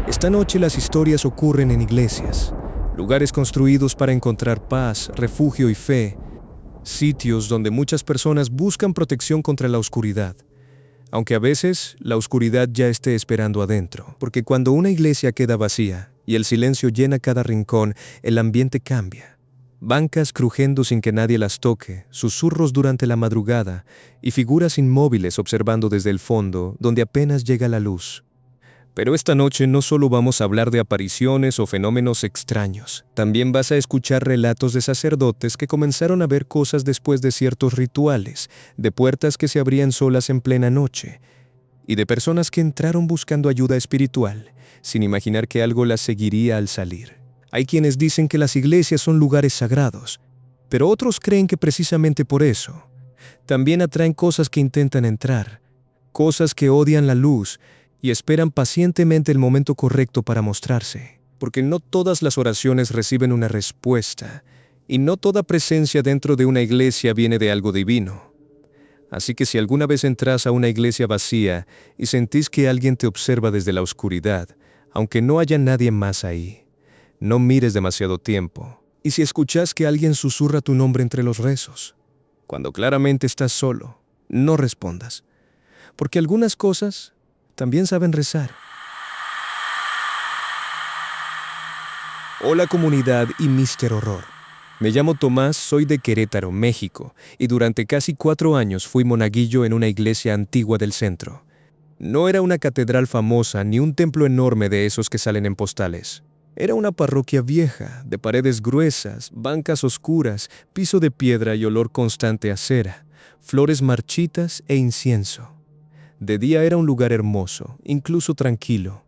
Esta noche las historias ocurren en iglesias, lugares construidos para encontrar paz, refugio y fe, sitios donde muchas personas buscan protección contra la oscuridad, aunque a veces la oscuridad ya esté esperando adentro, porque cuando una iglesia queda vacía y el silencio llena cada rincón, el ambiente cambia. Bancas crujiendo sin que nadie las toque, susurros durante la madrugada y figuras inmóviles observando desde el fondo, donde apenas llega la luz. Pero esta noche no solo vamos a hablar de apariciones o fenómenos extraños, también vas a escuchar relatos de sacerdotes que comenzaron a ver cosas después de ciertos rituales, de puertas que se abrían solas en plena noche, y de personas que entraron buscando ayuda espiritual, sin imaginar que algo las seguiría al salir. Hay quienes dicen que las iglesias son lugares sagrados, pero otros creen que precisamente por eso, también atraen cosas que intentan entrar, cosas que odian la luz, y esperan pacientemente el momento correcto para mostrarse, porque no todas las oraciones reciben una respuesta, y no toda presencia dentro de una iglesia viene de algo divino. Así que si alguna vez entras a una iglesia vacía y sentís que alguien te observa desde la oscuridad, aunque no haya nadie más ahí, no mires demasiado tiempo. Y si escuchás que alguien susurra tu nombre entre los rezos, cuando claramente estás solo, no respondas, porque algunas cosas también saben rezar. Hola comunidad y Mr. Horror. Me llamo Tomás, soy de Querétaro, México, y durante casi 4 años fui monaguillo en una iglesia antigua del centro. No era una catedral famosa ni un templo enorme de esos que salen en postales. Era una parroquia vieja, de paredes gruesas, bancas oscuras, piso de piedra y olor constante a cera, flores marchitas e incienso. De día era un lugar hermoso, incluso tranquilo.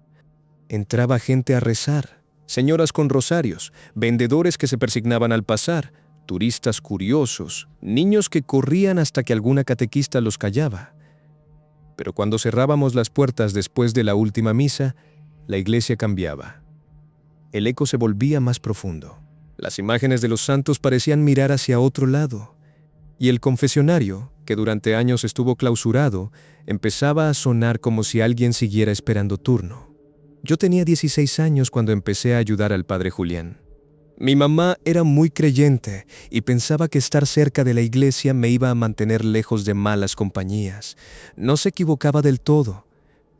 Entraba gente a rezar, señoras con rosarios, vendedores que se persignaban al pasar, turistas curiosos, niños que corrían hasta que alguna catequista los callaba. Pero cuando cerrábamos las puertas después de la última misa, la iglesia cambiaba. El eco se volvía más profundo. Las imágenes de los santos parecían mirar hacia otro lado. Y el confesionario, que durante años estuvo clausurado, empezaba a sonar como si alguien siguiera esperando turno. Yo tenía 16 años cuando empecé a ayudar al padre Julián. Mi mamá era muy creyente y pensaba que estar cerca de la iglesia me iba a mantener lejos de malas compañías. No se equivocaba del todo.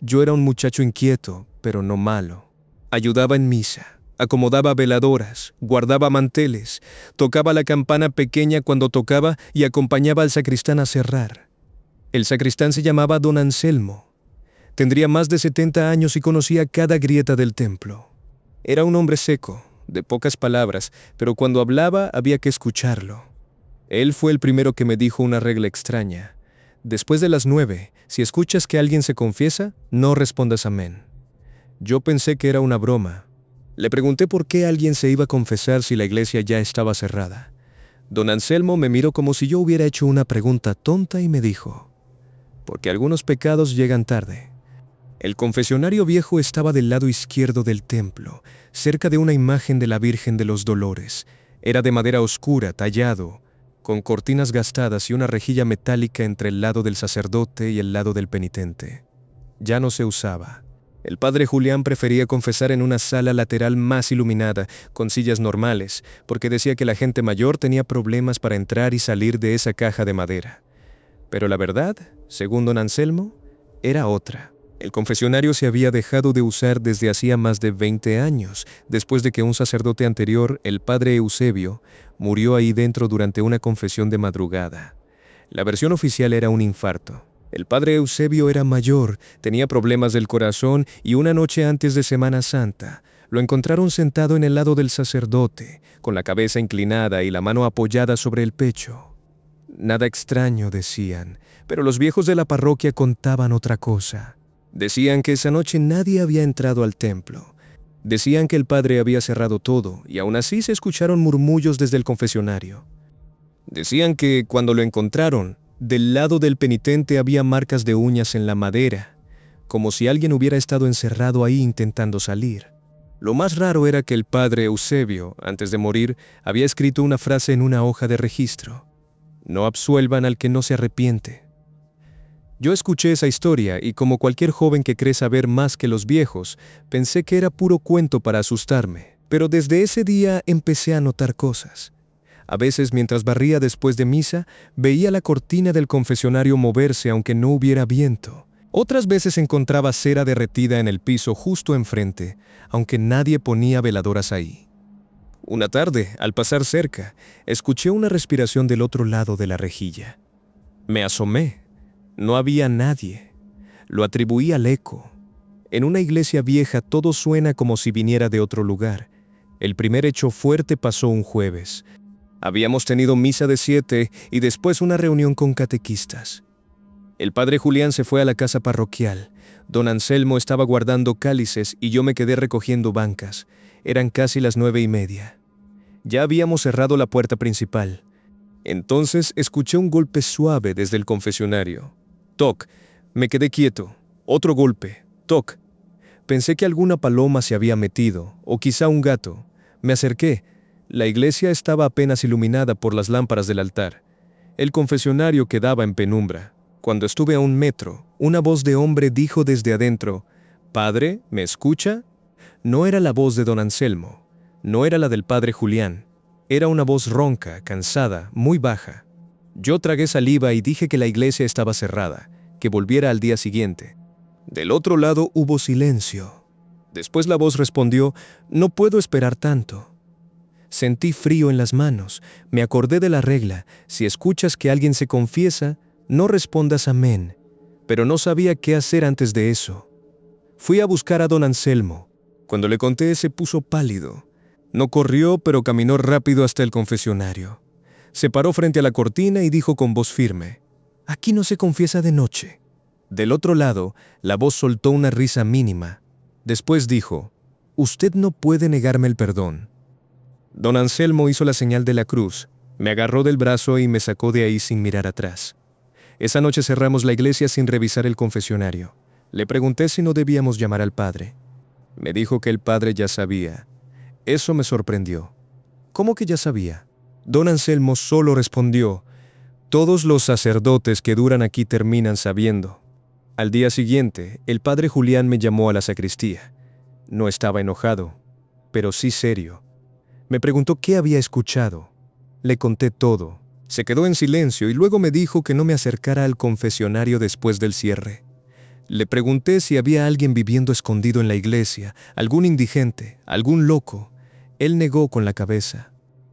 Yo era un muchacho inquieto, pero no malo. Ayudaba en misa. Acomodaba veladoras, guardaba manteles, tocaba la campana pequeña cuando tocaba y acompañaba al sacristán a cerrar. El sacristán se llamaba Don Anselmo. Tendría más de 70 años y conocía cada grieta del templo. Era un hombre seco, de pocas palabras, pero cuando hablaba había que escucharlo. Él fue el primero que me dijo una regla extraña. Después de las 9, si escuchas que alguien se confiesa, no respondas amén. Yo pensé que era una broma. Le pregunté por qué alguien se iba a confesar si la iglesia ya estaba cerrada. Don Anselmo me miró como si yo hubiera hecho una pregunta tonta y me dijo: porque algunos pecados llegan tarde. El confesionario viejo estaba del lado izquierdo del templo, cerca de una imagen de la Virgen de los Dolores. Era de madera oscura, tallado, con cortinas gastadas y una rejilla metálica entre el lado del sacerdote y el lado del penitente. Ya no se usaba. El padre Julián prefería confesar en una sala lateral más iluminada, con sillas normales, porque decía que la gente mayor tenía problemas para entrar y salir de esa caja de madera. Pero la verdad, según don Anselmo, era otra. El confesionario se había dejado de usar desde hacía más de 20 años, después de que un sacerdote anterior, el padre Eusebio, murió ahí dentro durante una confesión de madrugada. La versión oficial era un infarto. El padre Eusebio era mayor, tenía problemas del corazón y una noche antes de Semana Santa, lo encontraron sentado en el lado del sacerdote, con la cabeza inclinada y la mano apoyada sobre el pecho. Nada extraño, decían, pero los viejos de la parroquia contaban otra cosa. Decían que esa noche nadie había entrado al templo. Decían que el padre había cerrado todo y aún así se escucharon murmullos desde el confesionario. Decían que cuando lo encontraron, del lado del penitente había marcas de uñas en la madera, como si alguien hubiera estado encerrado ahí intentando salir. Lo más raro era que el padre Eusebio, antes de morir, había escrito una frase en una hoja de registro: no absuelvan al que no se arrepiente. Yo escuché esa historia y como cualquier joven que cree saber más que los viejos, pensé que era puro cuento para asustarme. Pero desde ese día empecé a notar cosas. A veces mientras barría después de misa, veía la cortina del confesionario moverse aunque no hubiera viento. Otras veces encontraba cera derretida en el piso justo enfrente, aunque nadie ponía veladoras ahí. Una tarde, al pasar cerca, escuché una respiración del otro lado de la rejilla. Me asomé. No había nadie. Lo atribuí al eco. En una iglesia vieja todo suena como si viniera de otro lugar. El primer hecho fuerte pasó un jueves. Habíamos tenido misa de 7 y después una reunión con catequistas. El padre Julián se fue a la casa parroquial. Don Anselmo estaba guardando cálices y yo me quedé recogiendo bancas. Eran casi las 9:30. Ya habíamos cerrado la puerta principal. Entonces escuché un golpe suave desde el confesionario. Toc. Me quedé quieto. Otro golpe. Toc. Pensé que alguna paloma se había metido, o quizá un gato. Me acerqué. La iglesia estaba apenas iluminada por las lámparas del altar. El confesionario quedaba en penumbra. Cuando estuve a 1 metro, una voz de hombre dijo desde adentro: «Padre, ¿me escucha?». No era la voz de don Anselmo. No era la del padre Julián. Era una voz ronca, cansada, muy baja. Yo tragué saliva y dije que la iglesia estaba cerrada, que volviera al día siguiente. Del otro lado hubo silencio. Después la voz respondió: «No puedo esperar tanto». Sentí frío en las manos. Me acordé de la regla: si escuchas que alguien se confiesa, no respondas amén. Pero no sabía qué hacer antes de eso. Fui a buscar a don Anselmo. Cuando le conté, se puso pálido. No corrió, pero caminó rápido hasta el confesionario. Se paró frente a la cortina y dijo con voz firme: «Aquí no se confiesa de noche». Del otro lado, la voz soltó una risa mínima. Después dijo: «Usted no puede negarme el perdón». Don Anselmo hizo la señal de la cruz, me agarró del brazo y me sacó de ahí sin mirar atrás. Esa noche cerramos la iglesia sin revisar el confesionario. Le pregunté si no debíamos llamar al padre. Me dijo que el padre ya sabía. Eso me sorprendió. ¿Cómo que ya sabía? Don Anselmo solo respondió: «Todos los sacerdotes que duran aquí terminan sabiendo». Al día siguiente, el padre Julián me llamó a la sacristía. No estaba enojado, pero sí serio. Me preguntó qué había escuchado. Le conté todo. Se quedó en silencio y luego me dijo que no me acercara al confesionario después del cierre. Le pregunté si había alguien viviendo escondido en la iglesia, algún indigente, algún loco. Él negó con la cabeza.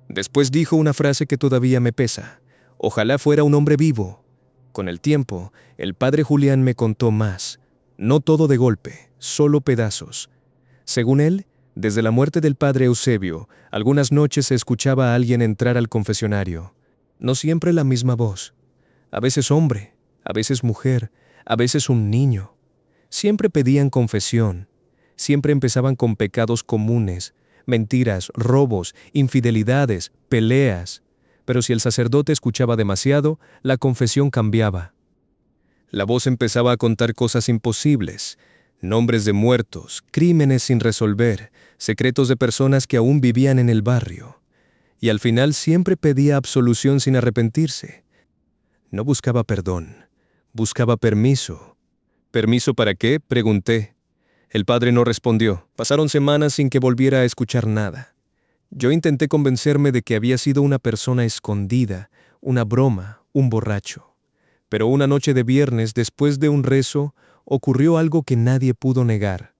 Después dijo una frase que todavía me pesa: «Ojalá fuera un hombre vivo». Con el tiempo, el padre Julián me contó más. No todo de golpe, solo pedazos. Según él, desde la muerte del padre Eusebio, algunas noches se escuchaba a alguien entrar al confesionario. No siempre la misma voz. A veces hombre, a veces mujer, a veces un niño. Siempre pedían confesión. Siempre empezaban con pecados comunes, mentiras, robos, infidelidades, peleas. Pero si el sacerdote escuchaba demasiado, la confesión cambiaba. La voz empezaba a contar cosas imposibles: nombres de muertos, crímenes sin resolver, secretos de personas que aún vivían en el barrio. Y al final siempre pedía absolución sin arrepentirse. No buscaba perdón, buscaba permiso. ¿Permiso para qué?, pregunté. El padre no respondió. Pasaron semanas sin que volviera a escuchar nada. Yo intenté convencerme de que había sido una persona escondida, una broma, un borracho. Pero una noche de viernes, después de un rezo, ocurrió algo que nadie pudo negar.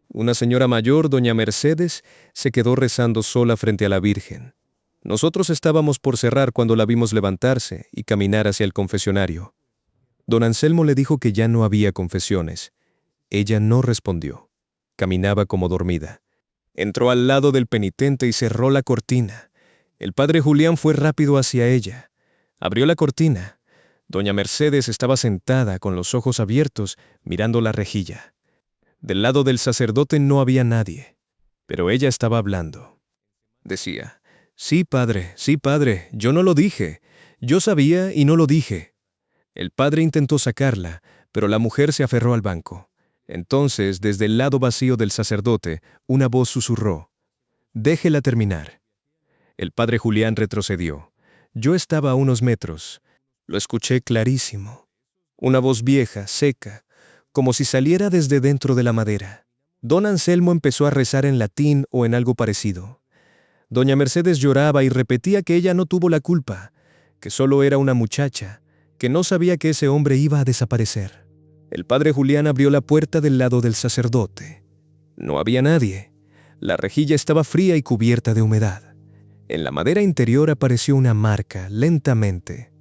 Una señora mayor, doña Mercedes, se quedó rezando sola frente a la Virgen. Nosotros estábamos por cerrar cuando la vimos levantarse y caminar hacia el confesionario. Don Anselmo le dijo que ya no había confesiones. Ella no respondió. Caminaba como dormida. Entró al lado del penitente y cerró la cortina. El padre Julián fue rápido hacia ella. Abrió la cortina. Doña Mercedes estaba sentada con los ojos abiertos, mirando la rejilla. Del lado del sacerdote no había nadie, pero ella estaba hablando. Decía: sí, padre, yo no lo dije. Yo sabía y no lo dije». El padre intentó sacarla, pero la mujer se aferró al banco. Entonces, desde el lado vacío del sacerdote, una voz susurró: «Déjela terminar». El padre Julián retrocedió. Yo estaba a unos metros. Lo escuché clarísimo. Una voz vieja, seca, como si saliera desde dentro de la madera. Don Anselmo empezó a rezar en latín o en algo parecido. Doña Mercedes lloraba y repetía que ella no tuvo la culpa, que solo era una muchacha, que no sabía que ese hombre iba a desaparecer. El padre Julián abrió la puerta del lado del sacerdote. No había nadie. La rejilla estaba fría y cubierta de humedad. En la madera interior apareció una marca, lentamente,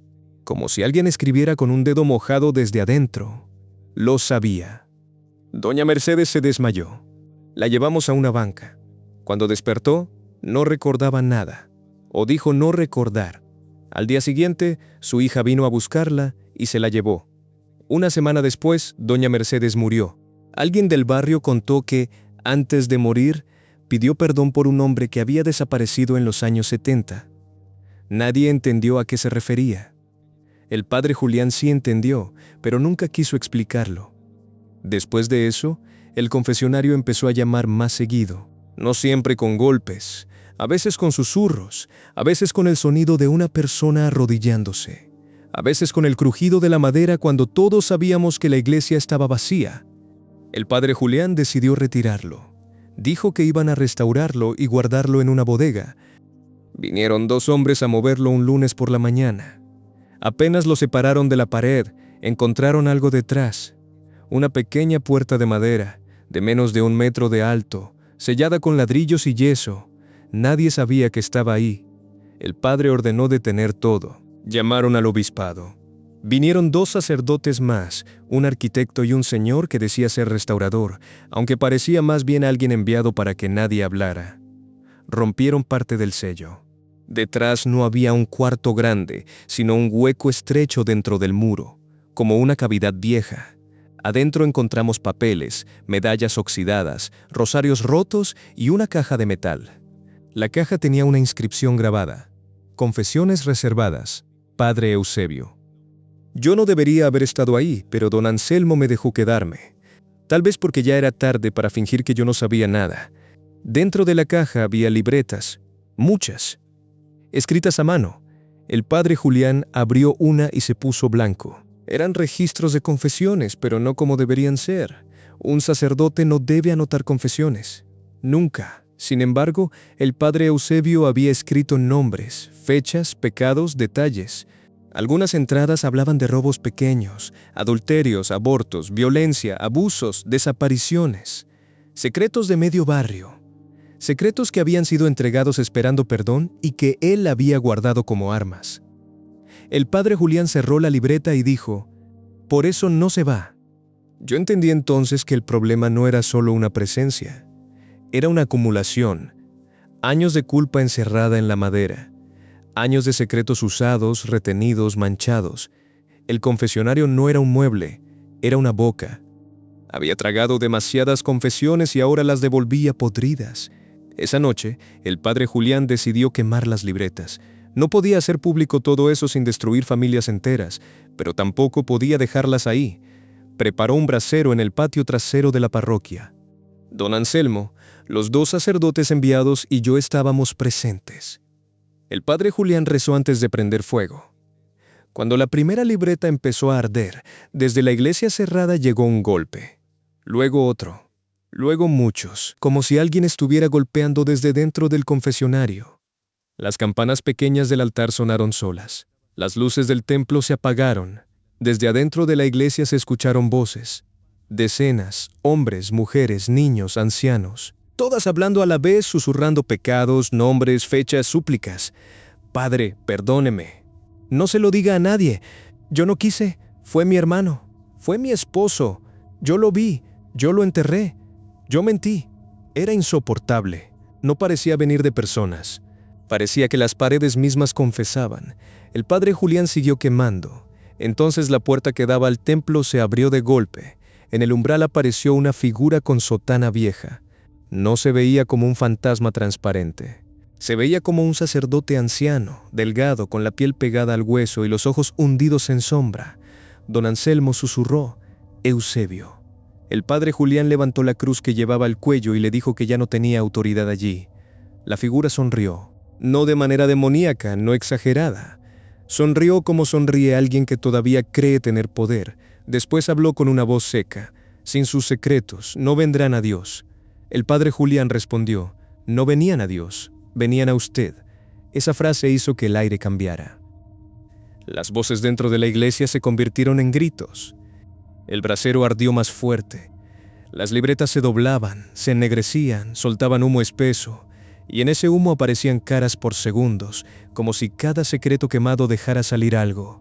como si alguien escribiera con un dedo mojado desde adentro. Lo sabía. Doña Mercedes se desmayó. La llevamos a una banca. Cuando despertó, no recordaba nada, o dijo no recordar. Al día siguiente, su hija vino a buscarla y se la llevó. Una semana después, doña Mercedes murió. Alguien del barrio contó que, antes de morir, pidió perdón por un hombre que había desaparecido en los años 70. Nadie entendió a qué se refería. El padre Julián sí entendió, pero nunca quiso explicarlo. Después de eso, el confesionario empezó a llamar más seguido, no siempre con golpes, a veces con susurros, a veces con el sonido de una persona arrodillándose, a veces con el crujido de la madera cuando todos sabíamos que la iglesia estaba vacía. El padre Julián decidió retirarlo. Dijo que iban a restaurarlo y guardarlo en una bodega. Vinieron 2 hombres a moverlo un lunes por la mañana. Apenas lo separaron de la pared, encontraron algo detrás. Una pequeña puerta de madera, de menos de 1 metro de alto, sellada con ladrillos y yeso. Nadie sabía que estaba ahí. El padre ordenó detener todo. Llamaron al obispado. Vinieron 2 sacerdotes más, un arquitecto y un señor que decía ser restaurador, aunque parecía más bien alguien enviado para que nadie hablara. Rompieron parte del sello. Detrás no había un cuarto grande, sino un hueco estrecho dentro del muro, como una cavidad vieja. Adentro encontramos papeles, medallas oxidadas, rosarios rotos y una caja de metal. La caja tenía una inscripción grabada: Confesiones reservadas, Padre Eusebio. Yo no debería haber estado ahí, pero don Anselmo me dejó quedarme. Tal vez porque ya era tarde para fingir que yo no sabía nada. Dentro de la caja había libretas, muchas, escritas a mano. El padre Julián abrió una y se puso blanco. Eran registros de confesiones, pero no como deberían ser. Un sacerdote no debe anotar confesiones. Nunca. Sin embargo, el padre Eusebio había escrito nombres, fechas, pecados, detalles. Algunas entradas hablaban de robos pequeños, adulterios, abortos, violencia, abusos, desapariciones. Secretos de medio barrio. Secretos que habían sido entregados esperando perdón y que él había guardado como armas. El padre Julián cerró la libreta y dijo: «Por eso no se va». Yo entendí entonces que el problema no era solo una presencia. Era una acumulación. Años de culpa encerrada en la madera. Años de secretos usados, retenidos, manchados. El confesionario no era un mueble, era una boca. Había tragado demasiadas confesiones y ahora las devolvía podridas. Esa noche, el padre Julián decidió quemar las libretas. No podía hacer público todo eso sin destruir familias enteras, pero tampoco podía dejarlas ahí. Preparó un brasero en el patio trasero de la parroquia. Don Anselmo, los 2 sacerdotes enviados y yo estábamos presentes. El padre Julián rezó antes de prender fuego. Cuando la primera libreta empezó a arder, desde la iglesia cerrada llegó un golpe. Luego otro. Luego muchos, como si alguien estuviera golpeando desde dentro del confesionario. Las campanas pequeñas del altar sonaron solas. Las luces del templo se apagaron. Desde adentro de la iglesia se escucharon voces. Decenas, hombres, mujeres, niños, ancianos. Todas hablando a la vez, susurrando pecados, nombres, fechas, súplicas. «Padre, perdóneme. No se lo diga a nadie. Yo no quise. Fue mi hermano. Fue mi esposo. Yo lo vi. Yo lo enterré. Yo mentí». Era insoportable. No parecía venir de personas. Parecía que las paredes mismas confesaban. El padre Julián siguió quemando. Entonces la puerta que daba al templo se abrió de golpe. En el umbral apareció una figura con sotana vieja. No se veía como un fantasma transparente. Se veía como un sacerdote anciano, delgado, con la piel pegada al hueso y los ojos hundidos en sombra. Don Anselmo susurró: «Eusebio». El padre Julián levantó la cruz que llevaba al cuello y le dijo que ya no tenía autoridad allí. La figura sonrió. No de manera demoníaca, no exagerada. Sonrió como sonríe alguien que todavía cree tener poder, Después habló con una voz seca: «Sin sus secretos, no vendrán a Dios». El padre Julián respondió: «No venían a Dios, venían a usted». Esa frase hizo que el aire cambiara. Las voces dentro de la iglesia se convirtieron en gritos. El brasero ardió más fuerte. Las libretas se doblaban, se ennegrecían, soltaban humo espeso, y en ese humo aparecían caras por segundos, como si cada secreto quemado dejara salir algo.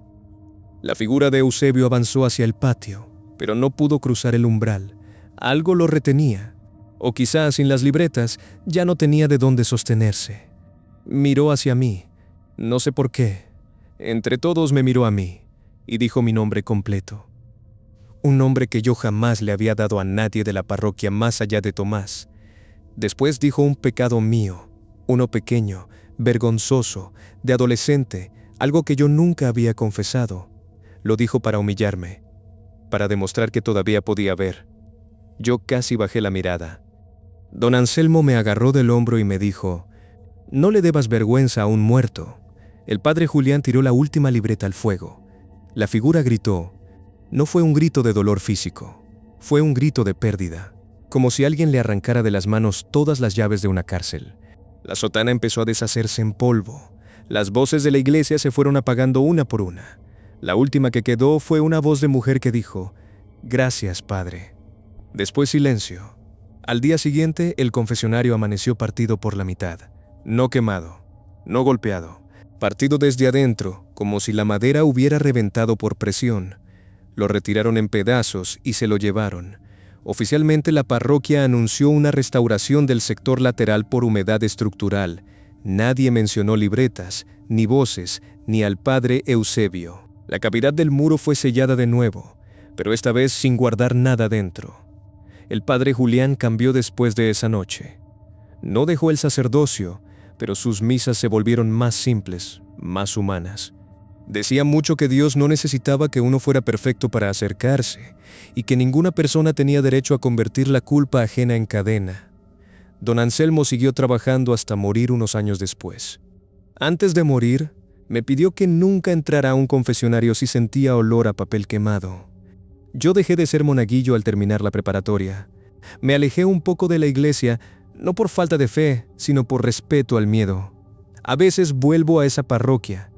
La figura de Eusebio avanzó hacia el patio, pero no pudo cruzar el umbral. Algo lo retenía, o quizás sin las libretas ya no tenía de dónde sostenerse. Miró hacia mí, no sé por qué. Entre todos me miró a mí, y dijo mi nombre completo. Un nombre que yo jamás le había dado a nadie de la parroquia más allá de Tomás. Después dijo un pecado mío, uno pequeño, vergonzoso, de adolescente, algo que yo nunca había confesado. Lo dijo para humillarme, para demostrar que todavía podía ver. Yo casi bajé la mirada. Don Anselmo me agarró del hombro y me dijo: «No le debas vergüenza a un muerto». El padre Julián tiró la última libreta al fuego. La figura gritó. No fue un grito de dolor físico, fue un grito de pérdida, como si alguien le arrancara de las manos todas las llaves de una cárcel. La sotana empezó a deshacerse en polvo. Las voces de la iglesia se fueron apagando una por una. La última que quedó fue una voz de mujer que dijo: «Gracias, padre». Después silencio. Al día siguiente, el confesionario amaneció partido por la mitad. No quemado, no golpeado, partido desde adentro, como si la madera hubiera reventado por presión. Lo retiraron en pedazos y se lo llevaron. Oficialmente la parroquia anunció una restauración del sector lateral por humedad estructural. Nadie mencionó libretas, ni voces, ni al padre Eusebio. La cavidad del muro fue sellada de nuevo, pero esta vez sin guardar nada dentro. El padre Julián cambió después de esa noche. No dejó el sacerdocio, pero sus misas se volvieron más simples, más humanas. Decía mucho que Dios no necesitaba que uno fuera perfecto para acercarse, y que ninguna persona tenía derecho a convertir la culpa ajena en cadena. Don Anselmo siguió trabajando hasta morir unos años después. Antes de morir, me pidió que nunca entrara a un confesionario si sentía olor a papel quemado. Yo dejé de ser monaguillo al terminar la preparatoria. Me alejé un poco de la iglesia, no por falta de fe, sino por respeto al miedo. A veces vuelvo a esa parroquia.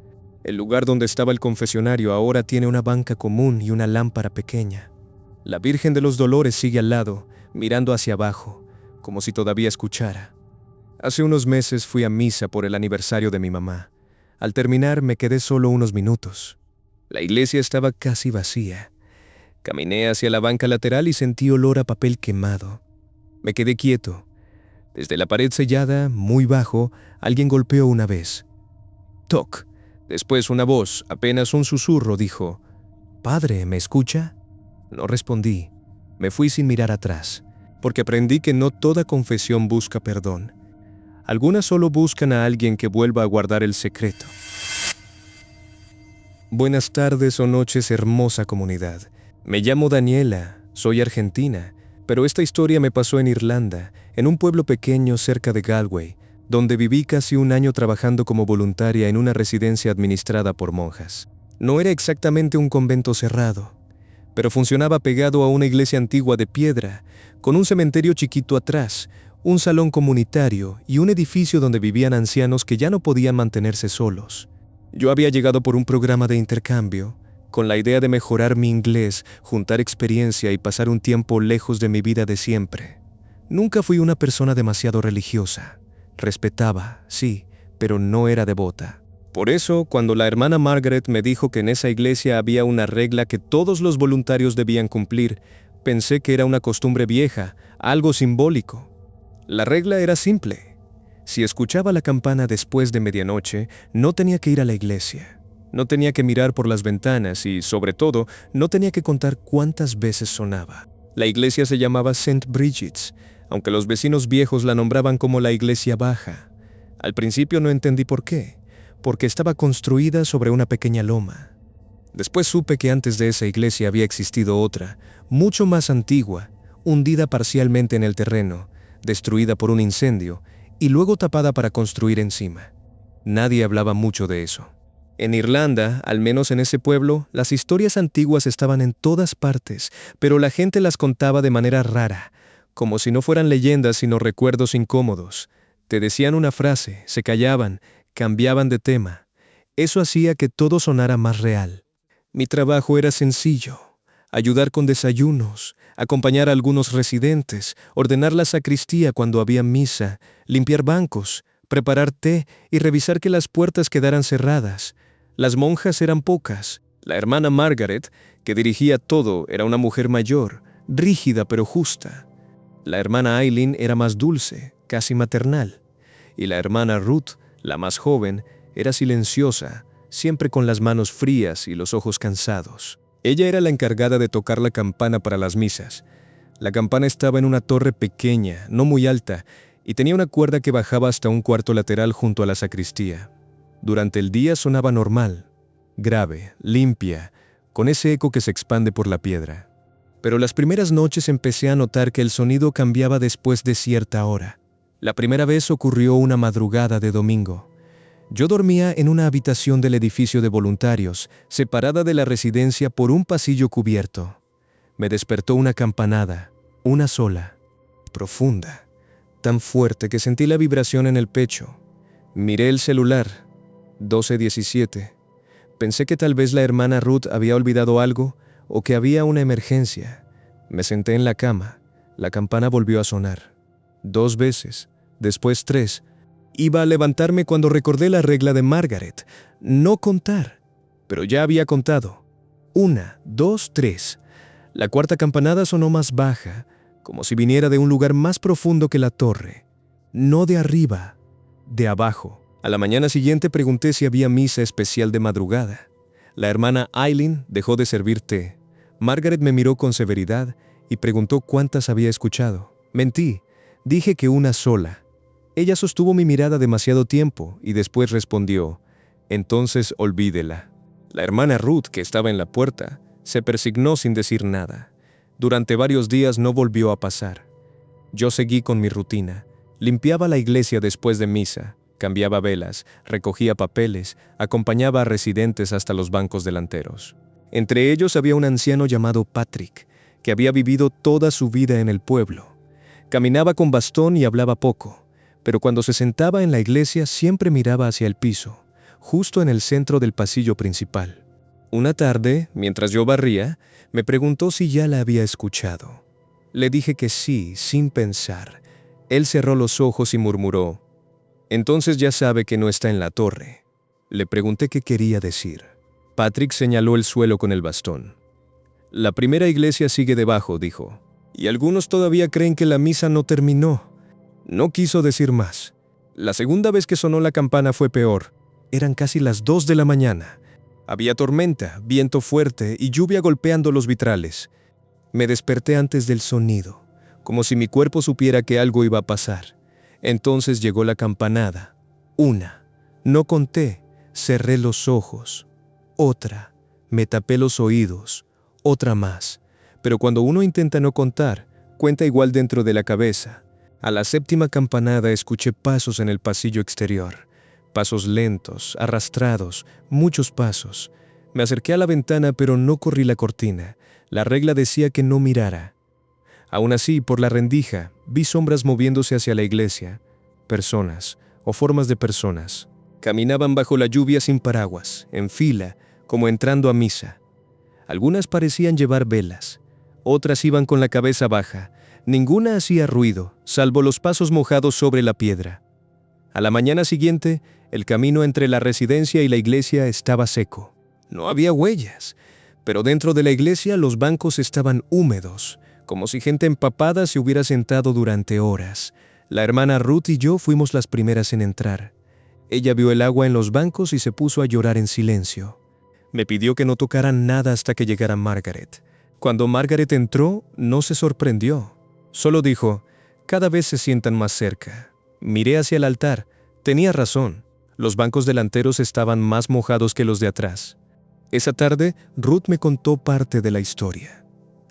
El lugar donde estaba el confesionario ahora tiene una banca común y una lámpara pequeña. La Virgen de los Dolores sigue al lado, mirando hacia abajo, como si todavía escuchara. Hace unos meses fui a misa por el aniversario de mi mamá. Al terminar me quedé solo unos minutos. La iglesia estaba casi vacía. Caminé hacia la banca lateral y sentí olor a papel quemado. Me quedé quieto. Desde la pared sellada, muy bajo, alguien golpeó una vez. Toc. Después una voz, apenas un susurro, dijo: «Padre, ¿me escucha?». No respondí. Me fui sin mirar atrás, porque aprendí que no toda confesión busca perdón. Algunas solo buscan a alguien que vuelva a guardar el secreto. Buenas tardes o noches, hermosa comunidad. Me llamo Daniela, soy argentina, pero esta historia me pasó en Irlanda, en un pueblo pequeño cerca de Galway, donde viví casi un año trabajando como voluntaria en una residencia administrada por monjas. No era exactamente un convento cerrado, pero funcionaba pegado a una iglesia antigua de piedra, con un cementerio chiquito atrás, un salón comunitario y un edificio donde vivían ancianos que ya no podían mantenerse solos. Yo había llegado por un programa de intercambio, con la idea de mejorar mi inglés, juntar experiencia y pasar un tiempo lejos de mi vida de siempre. Nunca fui una persona demasiado religiosa. Respetaba, sí, pero no era devota. Por eso, cuando la hermana Margaret me dijo que en esa iglesia había una regla que todos los voluntarios debían cumplir, pensé que era una costumbre vieja, algo simbólico. La regla era simple. Si escuchaba la campana después de medianoche, no tenía que ir a la iglesia. No tenía que mirar por las ventanas y, sobre todo, no tenía que contar cuántas veces sonaba. La iglesia se llamaba St. Bridget's, aunque los vecinos viejos la nombraban como la iglesia baja. Al principio no entendí por qué, porque estaba construida sobre una pequeña loma. Después supe que antes de esa iglesia había existido otra, mucho más antigua, hundida parcialmente en el terreno, destruida por un incendio, y luego tapada para construir encima. Nadie hablaba mucho de eso. En Irlanda, al menos en ese pueblo, las historias antiguas estaban en todas partes, pero la gente las contaba de manera rara, como si no fueran leyendas sino recuerdos incómodos. Te decían una frase, se callaban, cambiaban de tema. Eso hacía que todo sonara más real. Mi trabajo era sencillo: ayudar con desayunos, acompañar a algunos residentes, ordenar la sacristía cuando había misa, limpiar bancos, preparar té y revisar que las puertas quedaran cerradas. Las monjas eran pocas. La hermana Margaret, que dirigía todo, era una mujer mayor, rígida pero justa. La hermana Eileen era más dulce, casi maternal. Y la hermana Ruth, la más joven, era silenciosa, siempre con las manos frías y los ojos cansados. Ella era la encargada de tocar la campana para las misas. La campana estaba en una torre pequeña, no muy alta, y tenía una cuerda que bajaba hasta un cuarto lateral junto a la sacristía. Durante el día sonaba normal, grave, limpia, con ese eco que se expande por la piedra. Pero las primeras noches empecé a notar que el sonido cambiaba después de cierta hora. La primera vez ocurrió una madrugada de domingo. Yo dormía en una habitación del edificio de voluntarios, separada de la residencia por un pasillo cubierto. Me despertó una campanada, una sola, profunda, tan fuerte que sentí la vibración en el pecho. Miré el celular, 12:17. Pensé que tal vez la hermana Ruth había olvidado algo o que había una emergencia. Me senté en la cama. La campana volvió a sonar. 2 veces, después 3. Iba a levantarme cuando recordé la regla de Margaret: no contar. Pero ya había contado. 1, 2, 3. La cuarta campanada sonó más baja, como si viniera de un lugar más profundo que la torre. No de arriba, de abajo. A la mañana siguiente pregunté si había misa especial de madrugada. La hermana Eileen dejó de servir té. Margaret me miró con severidad y preguntó cuántas había escuchado. Mentí, dije que una sola. Ella sostuvo mi mirada demasiado tiempo y después respondió: entonces olvídela. La hermana Ruth, que estaba en la puerta, se persignó sin decir nada. Durante varios días no volvió a pasar. Yo seguí con mi rutina. Limpiaba la iglesia después de misa, cambiaba velas, recogía papeles, acompañaba a residentes hasta los bancos delanteros. Entre ellos había un anciano llamado Patrick, que había vivido toda su vida en el pueblo. Caminaba con bastón y hablaba poco, pero cuando se sentaba en la iglesia siempre miraba hacia el piso, justo en el centro del pasillo principal. Una tarde, mientras yo barría, me preguntó si ya la había escuchado. Le dije que sí, sin pensar. Él cerró los ojos y murmuró: entonces ya sabe que no está en la torre. Le pregunté qué quería decir. Patrick señaló el suelo con el bastón. La primera iglesia sigue debajo, dijo, y algunos todavía creen que la misa no terminó. No quiso decir más. La segunda vez que sonó la campana fue peor. Eran casi las 2 de la mañana. Había tormenta, viento fuerte y lluvia golpeando los vitrales. Me desperté antes del sonido, como si mi cuerpo supiera que algo iba a pasar. Entonces llegó la campanada. 1. No conté, cerré los ojos. Otra. Me tapé los oídos. Otra más. Pero cuando uno intenta no contar, cuenta igual dentro de la cabeza. A la 7ª campanada escuché pasos en el pasillo exterior. Pasos lentos, arrastrados, muchos pasos. Me acerqué a la ventana, pero no corrí la cortina. La regla decía que no mirara. Aún así, por la rendija, vi sombras moviéndose hacia la iglesia. Personas, o formas de personas. Caminaban bajo la lluvia sin paraguas, en fila, como entrando a misa. Algunas parecían llevar velas. Otras iban con la cabeza baja. Ninguna hacía ruido, salvo los pasos mojados sobre la piedra. A la mañana siguiente, el camino entre la residencia y la iglesia estaba seco. No había huellas, pero dentro de la iglesia los bancos estaban húmedos, como si gente empapada se hubiera sentado durante horas. La hermana Ruth y yo fuimos las primeras en entrar. Ella vio el agua en los bancos y se puso a llorar en silencio. Me pidió que no tocara nada hasta que llegara Margaret. Cuando Margaret entró, no se sorprendió. Solo dijo: cada vez se sientan más cerca. Miré hacia el altar. Tenía razón. Los bancos delanteros estaban más mojados que los de atrás. Esa tarde, Ruth me contó parte de la historia.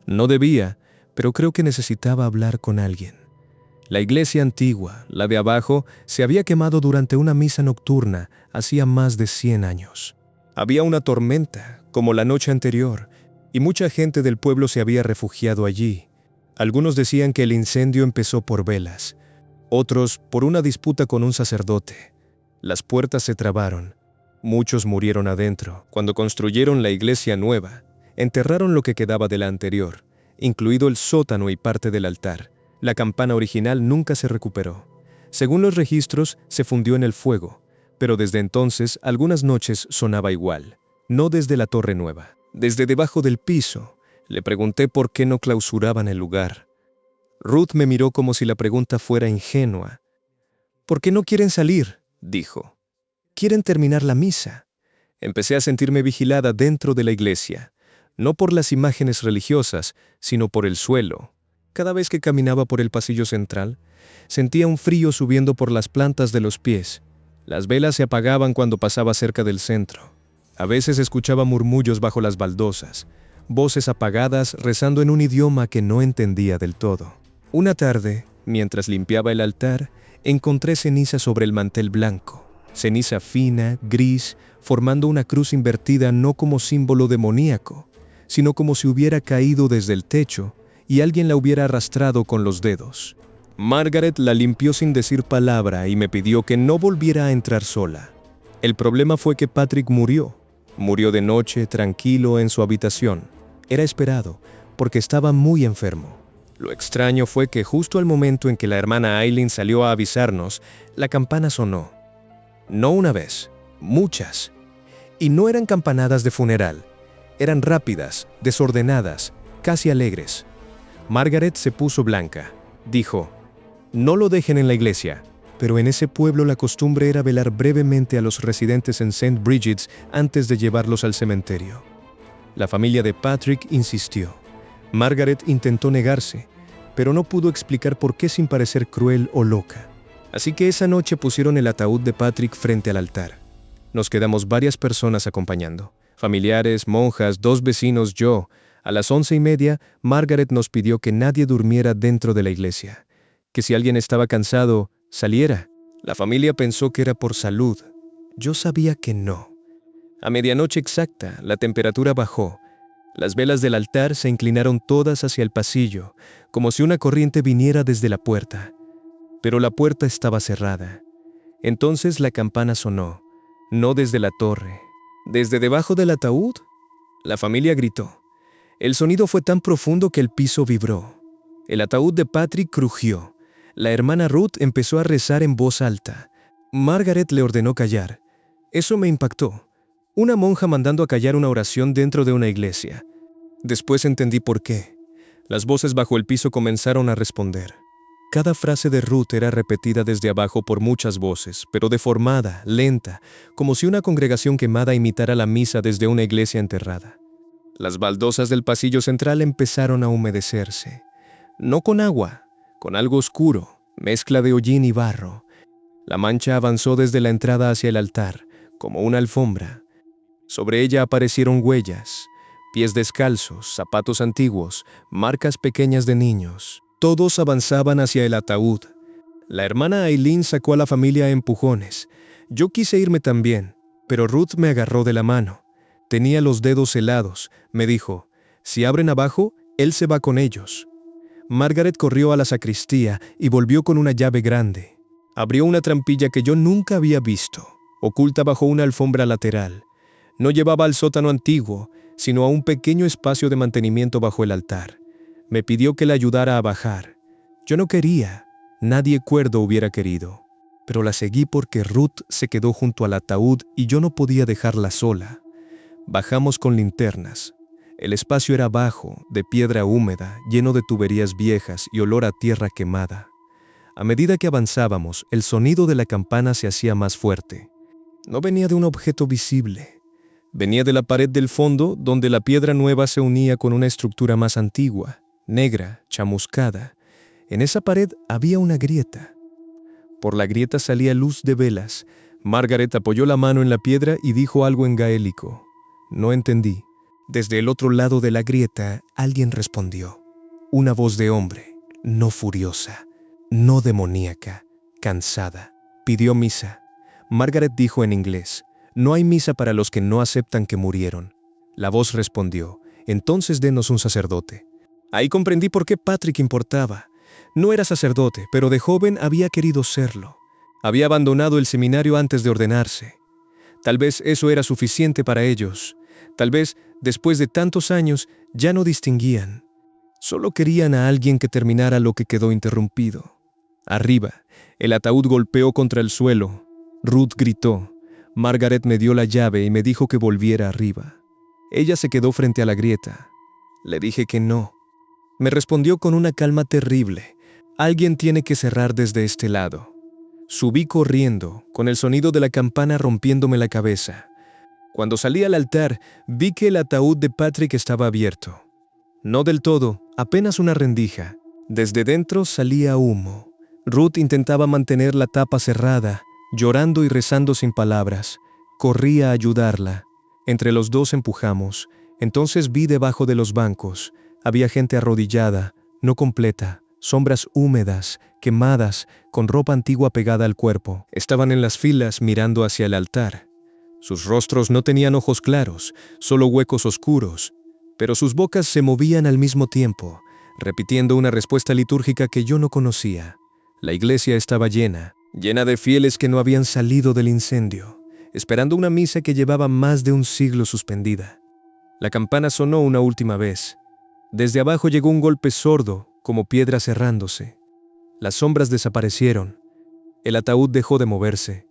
No debía, pero creo que necesitaba hablar con alguien. La iglesia antigua, la de abajo, se había quemado durante una misa nocturna hacía más de 100 años. Había una tormenta, como la noche anterior, y mucha gente del pueblo se había refugiado allí. Algunos decían que el incendio empezó por velas, otros por una disputa con un sacerdote. Las puertas se trabaron. Muchos murieron adentro. Cuando construyeron la iglesia nueva, enterraron lo que quedaba de la anterior, incluido el sótano y parte del altar. La campana original nunca se recuperó. Según los registros, se fundió en el fuego, pero desde entonces algunas noches sonaba igual, no desde la torre nueva, desde debajo del piso. Le pregunté por qué no clausuraban el lugar. Ruth me miró como si la pregunta fuera ingenua. «¿Por qué no quieren salir?», dijo. «Quieren terminar la misa». Empecé a sentirme vigilada dentro de la iglesia, no por las imágenes religiosas, sino por el suelo. Cada vez que caminaba por el pasillo central, sentía un frío subiendo por las plantas de los pies. Las velas se apagaban cuando pasaba cerca del centro. A veces escuchaba murmullos bajo las baldosas, voces apagadas rezando en un idioma que no entendía del todo. Una tarde, mientras limpiaba el altar, encontré ceniza sobre el mantel blanco. Ceniza fina, gris, formando una cruz invertida no como símbolo demoníaco, sino como si hubiera caído desde el techo y alguien la hubiera arrastrado con los dedos. Margaret la limpió sin decir palabra y me pidió que no volviera a entrar sola. El problema fue que Patrick murió. Murió de noche, tranquilo, en su habitación. Era esperado, porque estaba muy enfermo. Lo extraño fue que justo al momento en que la hermana Eileen salió a avisarnos, la campana sonó. No una vez, muchas. Y no eran campanadas de funeral. Eran rápidas, desordenadas, casi alegres. Margaret se puso blanca. Dijo: «No lo dejen en la iglesia». Pero en ese pueblo la costumbre era velar brevemente a los residentes en St. Bridget's antes de llevarlos al cementerio. La familia de Patrick insistió. Margaret intentó negarse, pero no pudo explicar por qué sin parecer cruel o loca. Así que esa noche pusieron el ataúd de Patrick frente al altar. Nos quedamos varias personas acompañando. Familiares, monjas, 2 vecinos, yo. A las 11:30, Margaret nos pidió que nadie durmiera dentro de la iglesia. Que si alguien estaba cansado, saliera. La familia pensó que era por salud. Yo sabía que no. A medianoche exacta, la temperatura bajó. Las velas del altar se inclinaron todas hacia el pasillo, como si una corriente viniera desde la puerta. Pero la puerta estaba cerrada. Entonces la campana sonó, no desde la torre. ¿Desde debajo del ataúd? La familia gritó. El sonido fue tan profundo que el piso vibró. El ataúd de Patrick crujió. La hermana Ruth empezó a rezar en voz alta. Margaret le ordenó callar. Eso me impactó. Una monja mandando a callar una oración dentro de una iglesia. Después entendí por qué. Las voces bajo el piso comenzaron a responder. Cada frase de Ruth era repetida desde abajo por muchas voces, pero deformada, lenta, como si una congregación quemada imitara la misa desde una iglesia enterrada. Las baldosas del pasillo central empezaron a humedecerse. No con agua, con algo oscuro, mezcla de hollín y barro. La mancha avanzó desde la entrada hacia el altar, como una alfombra. Sobre ella aparecieron huellas, pies descalzos, zapatos antiguos, marcas pequeñas de niños. Todos avanzaban hacia el ataúd. La hermana Eileen sacó a la familia a empujones. Yo quise irme también, pero Ruth me agarró de la mano. Tenía los dedos helados. Me dijo: «Si abren abajo, él se va con ellos». Margaret corrió a la sacristía y volvió con una llave grande. Abrió una trampilla que yo nunca había visto, oculta bajo una alfombra lateral. No llevaba al sótano antiguo, sino a un pequeño espacio de mantenimiento bajo el altar. Me pidió que la ayudara a bajar. Yo no quería, nadie cuerdo hubiera querido, pero la seguí porque Ruth se quedó junto al ataúd y yo no podía dejarla sola. Bajamos con linternas. El espacio era bajo, de piedra húmeda, lleno de tuberías viejas y olor a tierra quemada. A medida que avanzábamos, el sonido de la campana se hacía más fuerte. No venía de un objeto visible. Venía de la pared del fondo, donde la piedra nueva se unía con una estructura más antigua, negra, chamuscada. En esa pared había una grieta. Por la grieta salía luz de velas. Margaret apoyó la mano en la piedra y dijo algo en gaélico. No entendí. Desde el otro lado de la grieta, alguien respondió. Una voz de hombre, no furiosa, no demoníaca, cansada. Pidió misa. Margaret dijo en inglés: No hay misa para los que no aceptan que murieron. La voz respondió, entonces denos un sacerdote. Ahí comprendí por qué Patrick importaba. No era sacerdote, pero de joven había querido serlo. Había abandonado el seminario antes de ordenarse. Tal vez eso era suficiente para ellos. Tal vez, después de tantos años, ya no distinguían. Solo querían a alguien que terminara lo que quedó interrumpido. Arriba, el ataúd golpeó contra el suelo. Ruth gritó. Margaret me dio la llave y me dijo que volviera arriba. Ella se quedó frente a la grieta. Le dije que no. Me respondió con una calma terrible. Alguien tiene que cerrar desde este lado. Subí corriendo, con el sonido de la campana rompiéndome la cabeza. Cuando salí al altar, vi que el ataúd de Patrick estaba abierto. No del todo, apenas una rendija. Desde dentro salía humo. Ruth intentaba mantener la tapa cerrada, llorando y rezando sin palabras. Corrí a ayudarla. Entre los dos empujamos. Entonces vi debajo de los bancos. Había gente arrodillada, no completa, sombras húmedas, quemadas, con ropa antigua pegada al cuerpo. Estaban en las filas mirando hacia el altar. Sus rostros no tenían ojos claros, solo huecos oscuros, pero sus bocas se movían al mismo tiempo, repitiendo una respuesta litúrgica que yo no conocía. La iglesia estaba llena de fieles que no habían salido del incendio, esperando una misa que llevaba más de un siglo suspendida. La campana sonó una última vez. Desde abajo llegó un golpe sordo, como piedra cerrándose. Las sombras desaparecieron. El ataúd dejó de moverse.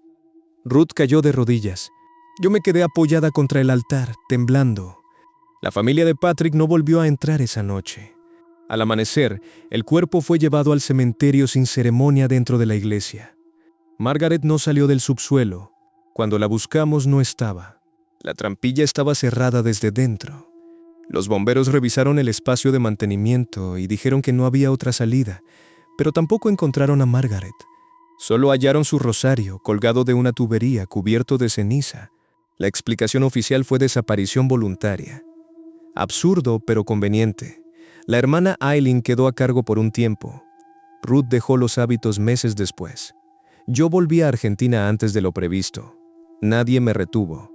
Ruth cayó de rodillas. Yo me quedé apoyada contra el altar, temblando. La familia de Patrick no volvió a entrar esa noche. Al amanecer, el cuerpo fue llevado al cementerio sin ceremonia dentro de la iglesia. Margaret no salió del subsuelo. Cuando la buscamos no estaba. La trampilla estaba cerrada desde dentro. Los bomberos revisaron el espacio de mantenimiento y dijeron que no había otra salida, pero tampoco encontraron a Margaret. Solo hallaron su rosario colgado de una tubería cubierto de ceniza. La explicación oficial fue desaparición voluntaria. Absurdo, pero conveniente. La hermana Eileen quedó a cargo por un tiempo. Ruth dejó los hábitos meses después. Yo volví a Argentina antes de lo previsto. Nadie me retuvo.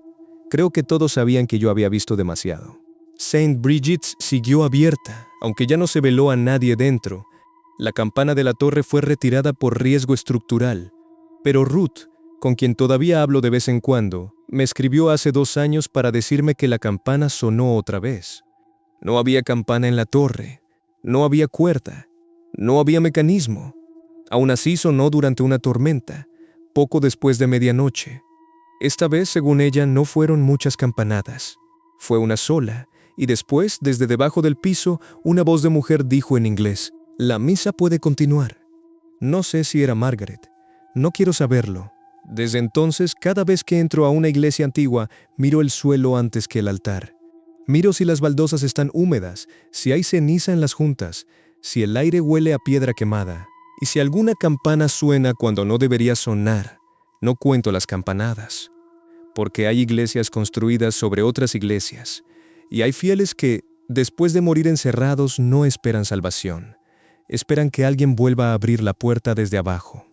Creo que todos sabían que yo había visto demasiado. St. Bridget's siguió abierta, aunque ya no se veló a nadie dentro. La campana de la torre fue retirada por riesgo estructural. Pero Ruth, con quien todavía hablo de vez en cuando, me escribió hace 2 años para decirme que la campana sonó otra vez. No había campana en la torre, no había cuerda, no había mecanismo. Aún así sonó durante una tormenta, poco después de medianoche. Esta vez, según ella, no fueron muchas campanadas. Fue una sola, y después, desde debajo del piso, una voz de mujer dijo en inglés, «La misa puede continuar». No sé si era Margaret. No quiero saberlo. Desde entonces, cada vez que entro a una iglesia antigua, miro el suelo antes que el altar. Miro si las baldosas están húmedas, si hay ceniza en las juntas, si el aire huele a piedra quemada, y si alguna campana suena cuando no debería sonar. No cuento las campanadas, porque hay iglesias construidas sobre otras iglesias, y hay fieles que, después de morir encerrados, no esperan salvación. Esperan que alguien vuelva a abrir la puerta desde abajo.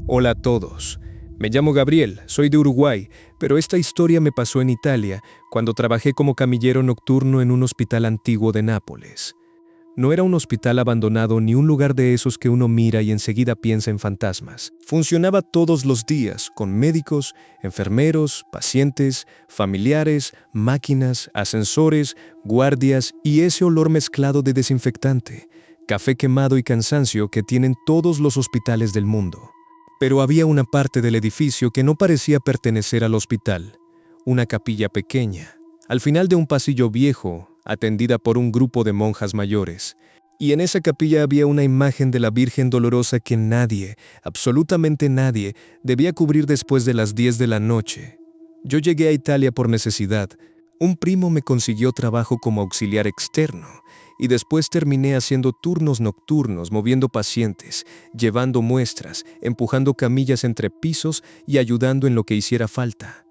Hola a todos. Me llamo Gabriel, soy de Uruguay, pero esta historia me pasó en Italia, cuando trabajé como camillero nocturno en un hospital antiguo de Nápoles. No era un hospital abandonado ni un lugar de esos que uno mira y enseguida piensa en fantasmas. Funcionaba todos los días, con médicos, enfermeros, pacientes, familiares, máquinas, ascensores, guardias y ese olor mezclado de desinfectante, café quemado y cansancio que tienen todos los hospitales del mundo. Pero había una parte del edificio que no parecía pertenecer al hospital, una capilla pequeña, al final de un pasillo viejo, atendida por un grupo de monjas mayores, y en esa capilla había una imagen de la Virgen Dolorosa que nadie, absolutamente nadie, debía cubrir después de las 10 de la noche. Yo llegué a Italia por necesidad. Un primo me consiguió trabajo como auxiliar externo, y después terminé haciendo turnos nocturnos, moviendo pacientes, llevando muestras, empujando camillas entre pisos y ayudando en lo que hiciera falta.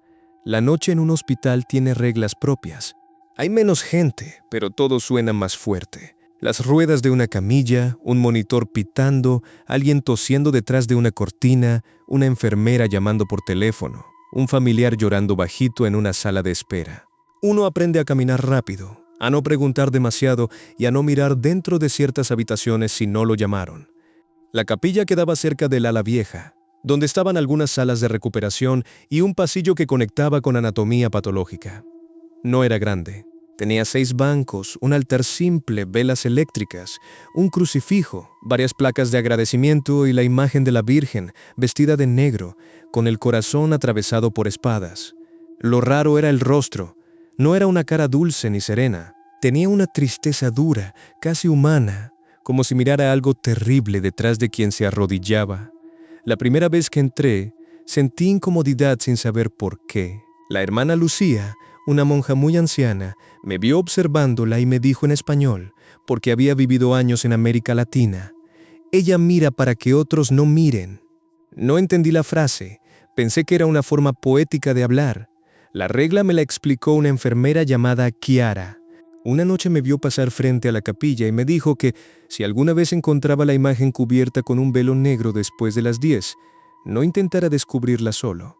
La noche en un hospital tiene reglas propias. Hay menos gente, pero todo suena más fuerte. Las ruedas de una camilla, un monitor pitando, alguien tosiendo detrás de una cortina, una enfermera llamando por teléfono, un familiar llorando bajito en una sala de espera. Uno aprende a caminar rápido, a no preguntar demasiado y a no mirar dentro de ciertas habitaciones si no lo llamaron. La capilla quedaba cerca del ala vieja, donde estaban algunas salas de recuperación y un pasillo que conectaba con anatomía patológica. No era grande. Tenía 6 bancos, un altar simple, velas eléctricas, un crucifijo, varias placas de agradecimiento y la imagen de la Virgen, vestida de negro, con el corazón atravesado por espadas. Lo raro era el rostro. No era una cara dulce ni serena. Tenía una tristeza dura, casi humana, como si mirara algo terrible detrás de quien se arrodillaba. La primera vez que entré, sentí incomodidad sin saber por qué. La hermana Lucía, una monja muy anciana, me vio observándola y me dijo en español, porque había vivido años en América Latina: ella mira para que otros no miren. No entendí la frase, pensé que era una forma poética de hablar. La regla me la explicó una enfermera llamada Kiara. Una noche me vio pasar frente a la capilla y me dijo que si alguna vez encontraba la imagen cubierta con un velo negro después de las 10, no intentara descubrirla solo.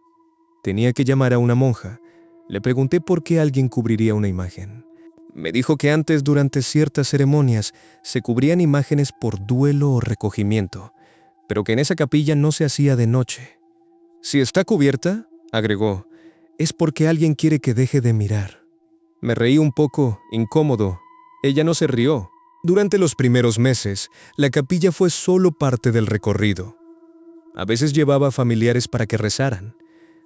Tenía que llamar a una monja. Le pregunté por qué alguien cubriría una imagen. Me dijo que antes, durante ciertas ceremonias, se cubrían imágenes por duelo o recogimiento, pero que en esa capilla no se hacía de noche. Si está cubierta, agregó, es porque alguien quiere que deje de mirar. Me reí un poco, incómodo. Ella no se rió. Durante los primeros meses, la capilla fue solo parte del recorrido. A veces llevaba a familiares para que rezaran.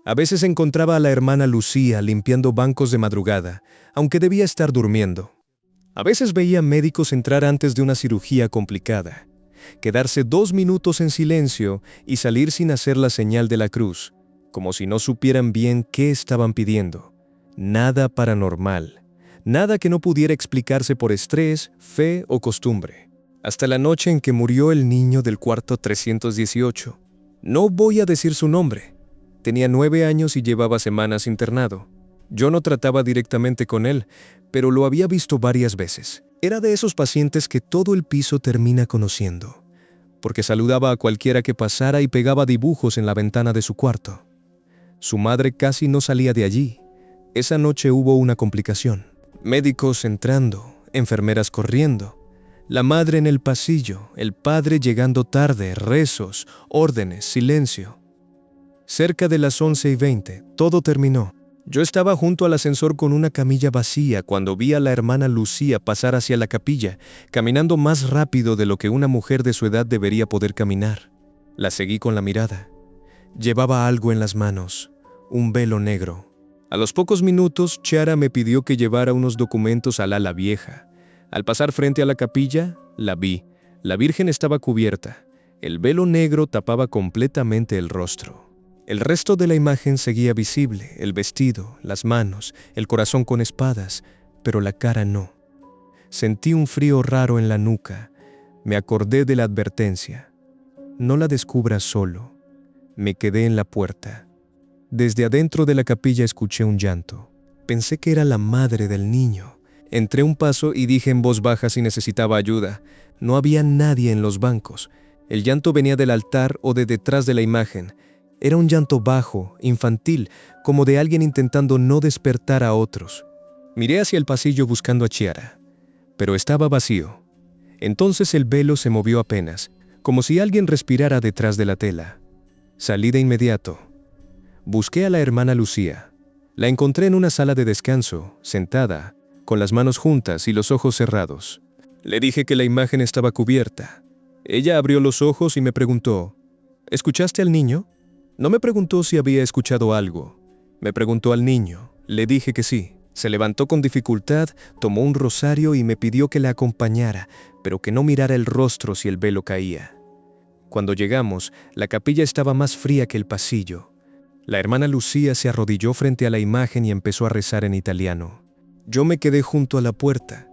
A veces encontraba a la hermana Lucía limpiando bancos de madrugada, aunque debía estar durmiendo. A veces veía médicos entrar antes de una cirugía complicada, quedarse 2 minutos en silencio y salir sin hacer la señal de la cruz, como si no supieran bien qué estaban pidiendo. Nada paranormal, nada que no pudiera explicarse por estrés, fe o costumbre. Hasta la noche en que murió el niño del cuarto 318. No voy a decir su nombre. Tenía 9 años y llevaba semanas internado. Yo no trataba directamente con él, pero lo había visto varias veces. Era de esos pacientes que todo el piso termina conociendo, porque saludaba a cualquiera que pasara y pegaba dibujos en la ventana de su cuarto. Su madre casi no salía de allí. Esa noche hubo una complicación. Médicos entrando, enfermeras corriendo, la madre en el pasillo, el padre llegando tarde, rezos, órdenes, silencio. Cerca de las 11:20, todo terminó. Yo estaba junto al ascensor con una camilla vacía cuando vi a la hermana Lucía pasar hacia la capilla, caminando más rápido de lo que una mujer de su edad debería poder caminar. La seguí con la mirada. Llevaba algo en las manos, un velo negro. A los pocos minutos, Chara me pidió que llevara unos documentos al ala vieja. Al pasar frente a la capilla, la vi. La Virgen estaba cubierta. El velo negro tapaba completamente el rostro. El resto de la imagen seguía visible, el vestido, las manos, el corazón con espadas, pero la cara no. Sentí un frío raro en la nuca. Me acordé de la advertencia. No la descubras solo. Me quedé en la puerta. Desde adentro de la capilla escuché un llanto. Pensé que era la madre del niño. Entré un paso y dije en voz baja si necesitaba ayuda. No había nadie en los bancos. El llanto venía del altar o de detrás de la imagen. Era un llanto bajo, infantil, como de alguien intentando no despertar a otros. Miré hacia el pasillo buscando a Chiara, pero estaba vacío. Entonces el velo se movió apenas, como si alguien respirara detrás de la tela. Salí de inmediato. Busqué a la hermana Lucía. La encontré en una sala de descanso, sentada, con las manos juntas y los ojos cerrados. Le dije que la imagen estaba cubierta. Ella abrió los ojos y me preguntó, ¿escuchaste al niño? No me preguntó si había escuchado algo. Me preguntó al niño. Le dije que sí. Se levantó con dificultad, tomó un rosario y me pidió que la acompañara, pero que no mirara el rostro si el velo caía. Cuando llegamos, la capilla estaba más fría que el pasillo. La hermana Lucía se arrodilló frente a la imagen y empezó a rezar en italiano. Yo me quedé junto a la puerta.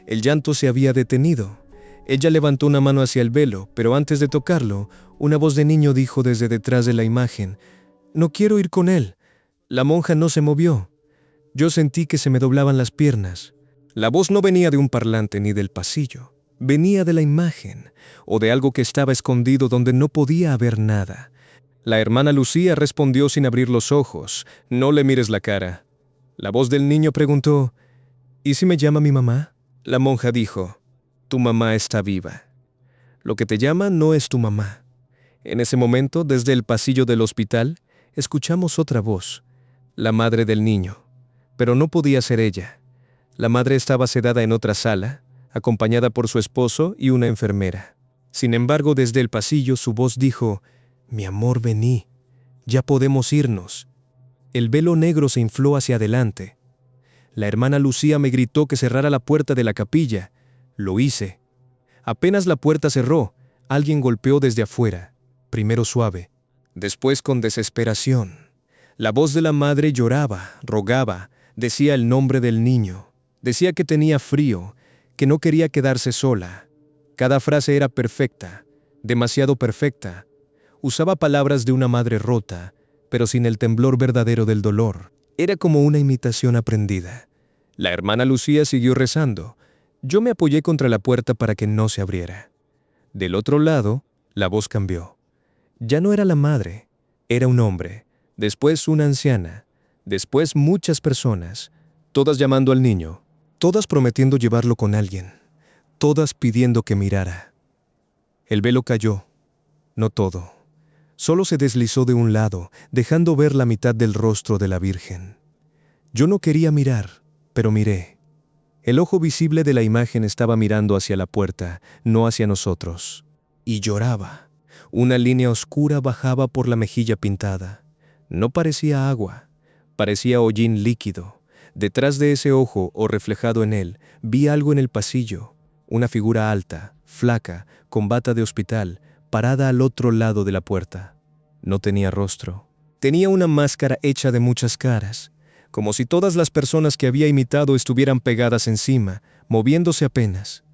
El llanto se había detenido. Ella levantó una mano hacia el velo, pero antes de tocarlo, una voz de niño dijo desde detrás de la imagen, «No quiero ir con él». La monja no se movió. Yo sentí que se me doblaban las piernas. La voz no venía de un parlante ni del pasillo. Venía de la imagen, o de algo que estaba escondido donde no podía haber nada. La hermana Lucía respondió sin abrir los ojos: «No le mires la cara». La voz del niño preguntó: «¿Y si me llama mi mamá?». La monja dijo: «Tu mamá está viva. Lo que te llama no es tu mamá». En ese momento, desde el pasillo del hospital, escuchamos otra voz, la madre del niño. Pero no podía ser ella. La madre estaba sedada en otra sala, acompañada por su esposo y una enfermera. Sin embargo, desde el pasillo su voz dijo: «Mi amor, vení. Ya podemos irnos». El velo negro se infló hacia adelante. La hermana Lucía me gritó que cerrara la puerta de la capilla. Lo hice. Apenas la puerta cerró, alguien golpeó desde afuera, primero suave, después con desesperación. La voz de la madre lloraba, rogaba, decía el nombre del niño. Decía que tenía frío, que no quería quedarse sola. Cada frase era perfecta, demasiado perfecta. Usaba palabras de una madre rota, pero sin el temblor verdadero del dolor. Era como una imitación aprendida. La hermana Lucía siguió rezando. Yo me apoyé contra la puerta para que no se abriera. Del otro lado, la voz cambió. Ya no era la madre, era un hombre, después una anciana, después muchas personas, todas llamando al niño, todas prometiendo llevarlo con alguien, todas pidiendo que mirara. El velo cayó, no todo. Solo se deslizó de un lado, dejando ver la mitad del rostro de la Virgen. Yo no quería mirar, pero miré. El ojo visible de la imagen estaba mirando hacia la puerta, no hacia nosotros. Y lloraba. Una línea oscura bajaba por la mejilla pintada. No parecía agua, parecía hollín líquido. Detrás de ese ojo, o reflejado en él, vi algo en el pasillo. Una figura alta, flaca, con bata de hospital, parada al otro lado de la puerta. No tenía rostro. Tenía una máscara hecha de muchas caras, como si todas las personas que había imitado estuvieran pegadas encima, moviéndose apenas.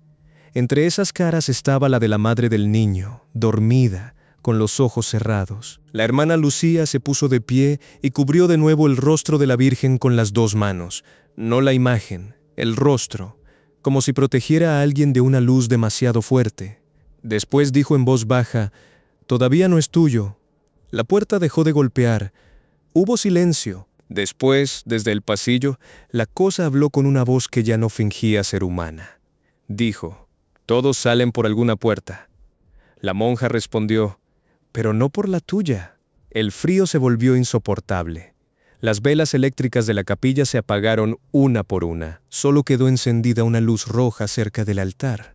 Entre esas caras estaba la de la madre del niño, dormida, con los ojos cerrados. La hermana Lucía se puso de pie y cubrió de nuevo el rostro de la Virgen con las dos manos, no la imagen, el rostro, como si protegiera a alguien de una luz demasiado fuerte. Después dijo en voz baja: «Todavía no es tuyo». La puerta dejó de golpear. Hubo silencio. Después, desde el pasillo, la cosa habló con una voz que ya no fingía ser humana. Dijo: «Todos salen por alguna puerta». La monja respondió: «Pero no por la tuya». El frío se volvió insoportable. Las velas eléctricas de la capilla se apagaron una por una. Solo quedó encendida una luz roja cerca del altar.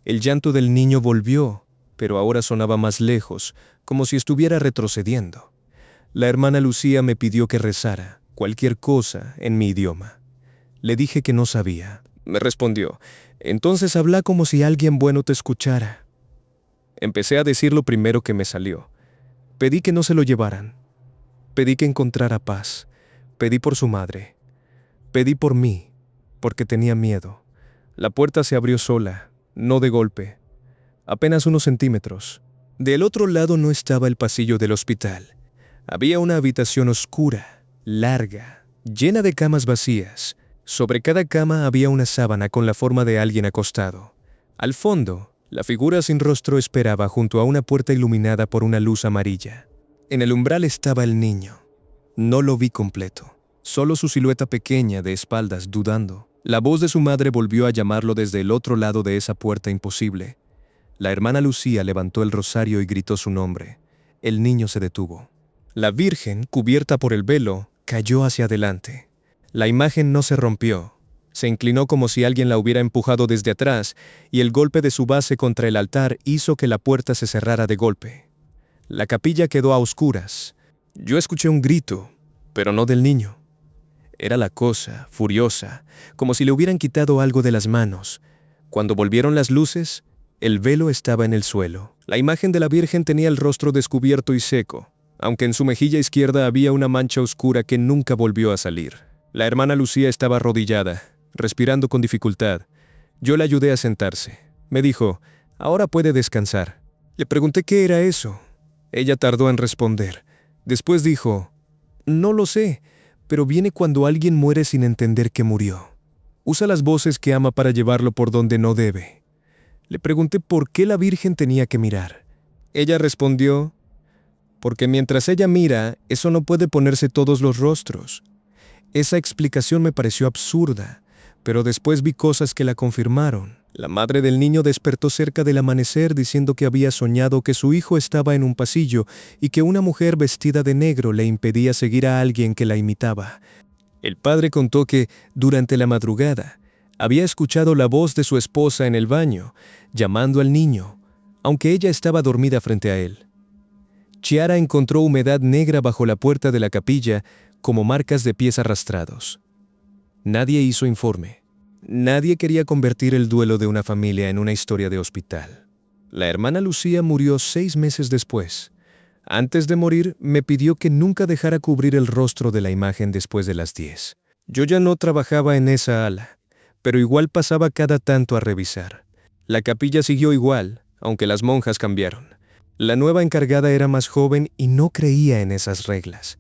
El llanto del niño volvió, pero ahora sonaba más lejos, como si estuviera retrocediendo. La hermana Lucía me pidió que rezara, cualquier cosa, en mi idioma. Le dije que no sabía. Me respondió: «Entonces habla como si alguien bueno te escuchara». Empecé a decir lo primero que me salió. Pedí que no se lo llevaran. Pedí que encontrara paz. Pedí por su madre. Pedí por mí, porque tenía miedo. La puerta se abrió sola, no de golpe. Apenas unos centímetros. Del otro lado no estaba el pasillo del hospital. Había una habitación oscura, larga, llena de camas vacías. Sobre cada cama había una sábana con la forma de alguien acostado. Al fondo, la figura sin rostro esperaba junto a una puerta iluminada por una luz amarilla. En el umbral estaba el niño. No lo vi completo, solo su silueta pequeña de espaldas dudando. La voz de su madre volvió a llamarlo desde el otro lado de esa puerta imposible. La hermana Lucía levantó el rosario y gritó su nombre. El niño se detuvo. La Virgen, cubierta por el velo, cayó hacia adelante. La imagen no se rompió. Se inclinó como si alguien la hubiera empujado desde atrás, y el golpe de su base contra el altar hizo que la puerta se cerrara de golpe. La capilla quedó a oscuras. Yo escuché un grito, pero no del niño. Era la cosa, furiosa, como si le hubieran quitado algo de las manos. Cuando volvieron las luces, el velo estaba en el suelo. La imagen de la Virgen tenía el rostro descubierto y seco, aunque en su mejilla izquierda había una mancha oscura que nunca volvió a salir. La hermana Lucía estaba arrodillada, respirando con dificultad. Yo la ayudé a sentarse. Me dijo: «Ahora puede descansar». Le pregunté qué era eso. Ella tardó en responder. Después dijo: «No lo sé, pero viene cuando alguien muere sin entender que murió. Usa las voces que ama para llevarlo por donde no debe. Le pregunté por qué la Virgen tenía que mirar. Ella respondió, porque mientras ella mira, eso no puede ponerse todos los rostros. Esa explicación me pareció absurda, pero después vi cosas que la confirmaron. La madre del niño despertó cerca del amanecer diciendo que había soñado que su hijo estaba en un pasillo y que una mujer vestida de negro le impedía seguir a alguien que la imitaba. El padre contó que, durante la madrugada, había escuchado la voz de su esposa en el baño, llamando al niño, aunque ella estaba dormida frente a él. Chiara encontró humedad negra bajo la puerta de la capilla, como marcas de pies arrastrados. Nadie hizo informe. Nadie quería convertir el duelo de una familia en una historia de hospital. La hermana Lucía murió 6 meses después. Antes de morir, me pidió que nunca dejara cubrir el rostro de la imagen después de las 10. Yo ya no trabajaba en esa ala, pero igual pasaba cada tanto a revisar. La capilla siguió igual, aunque las monjas cambiaron. La nueva encargada era más joven y no creía en esas reglas.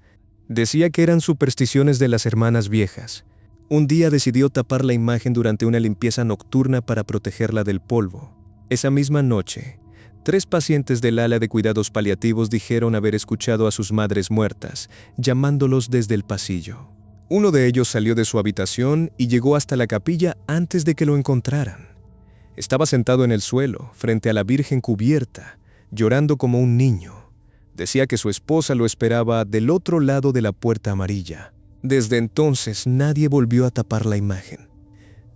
Decía que eran supersticiones de las hermanas viejas. Un día decidió tapar la imagen durante una limpieza nocturna para protegerla del polvo. Esa misma noche, 3 pacientes del ala de cuidados paliativos dijeron haber escuchado a sus madres muertas, llamándolos desde el pasillo. Uno de ellos salió de su habitación y llegó hasta la capilla antes de que lo encontraran. Estaba sentado en el suelo, frente a la Virgen cubierta, llorando como un niño. Decía que su esposa lo esperaba del otro lado de la puerta amarilla. Desde entonces nadie volvió a tapar la imagen.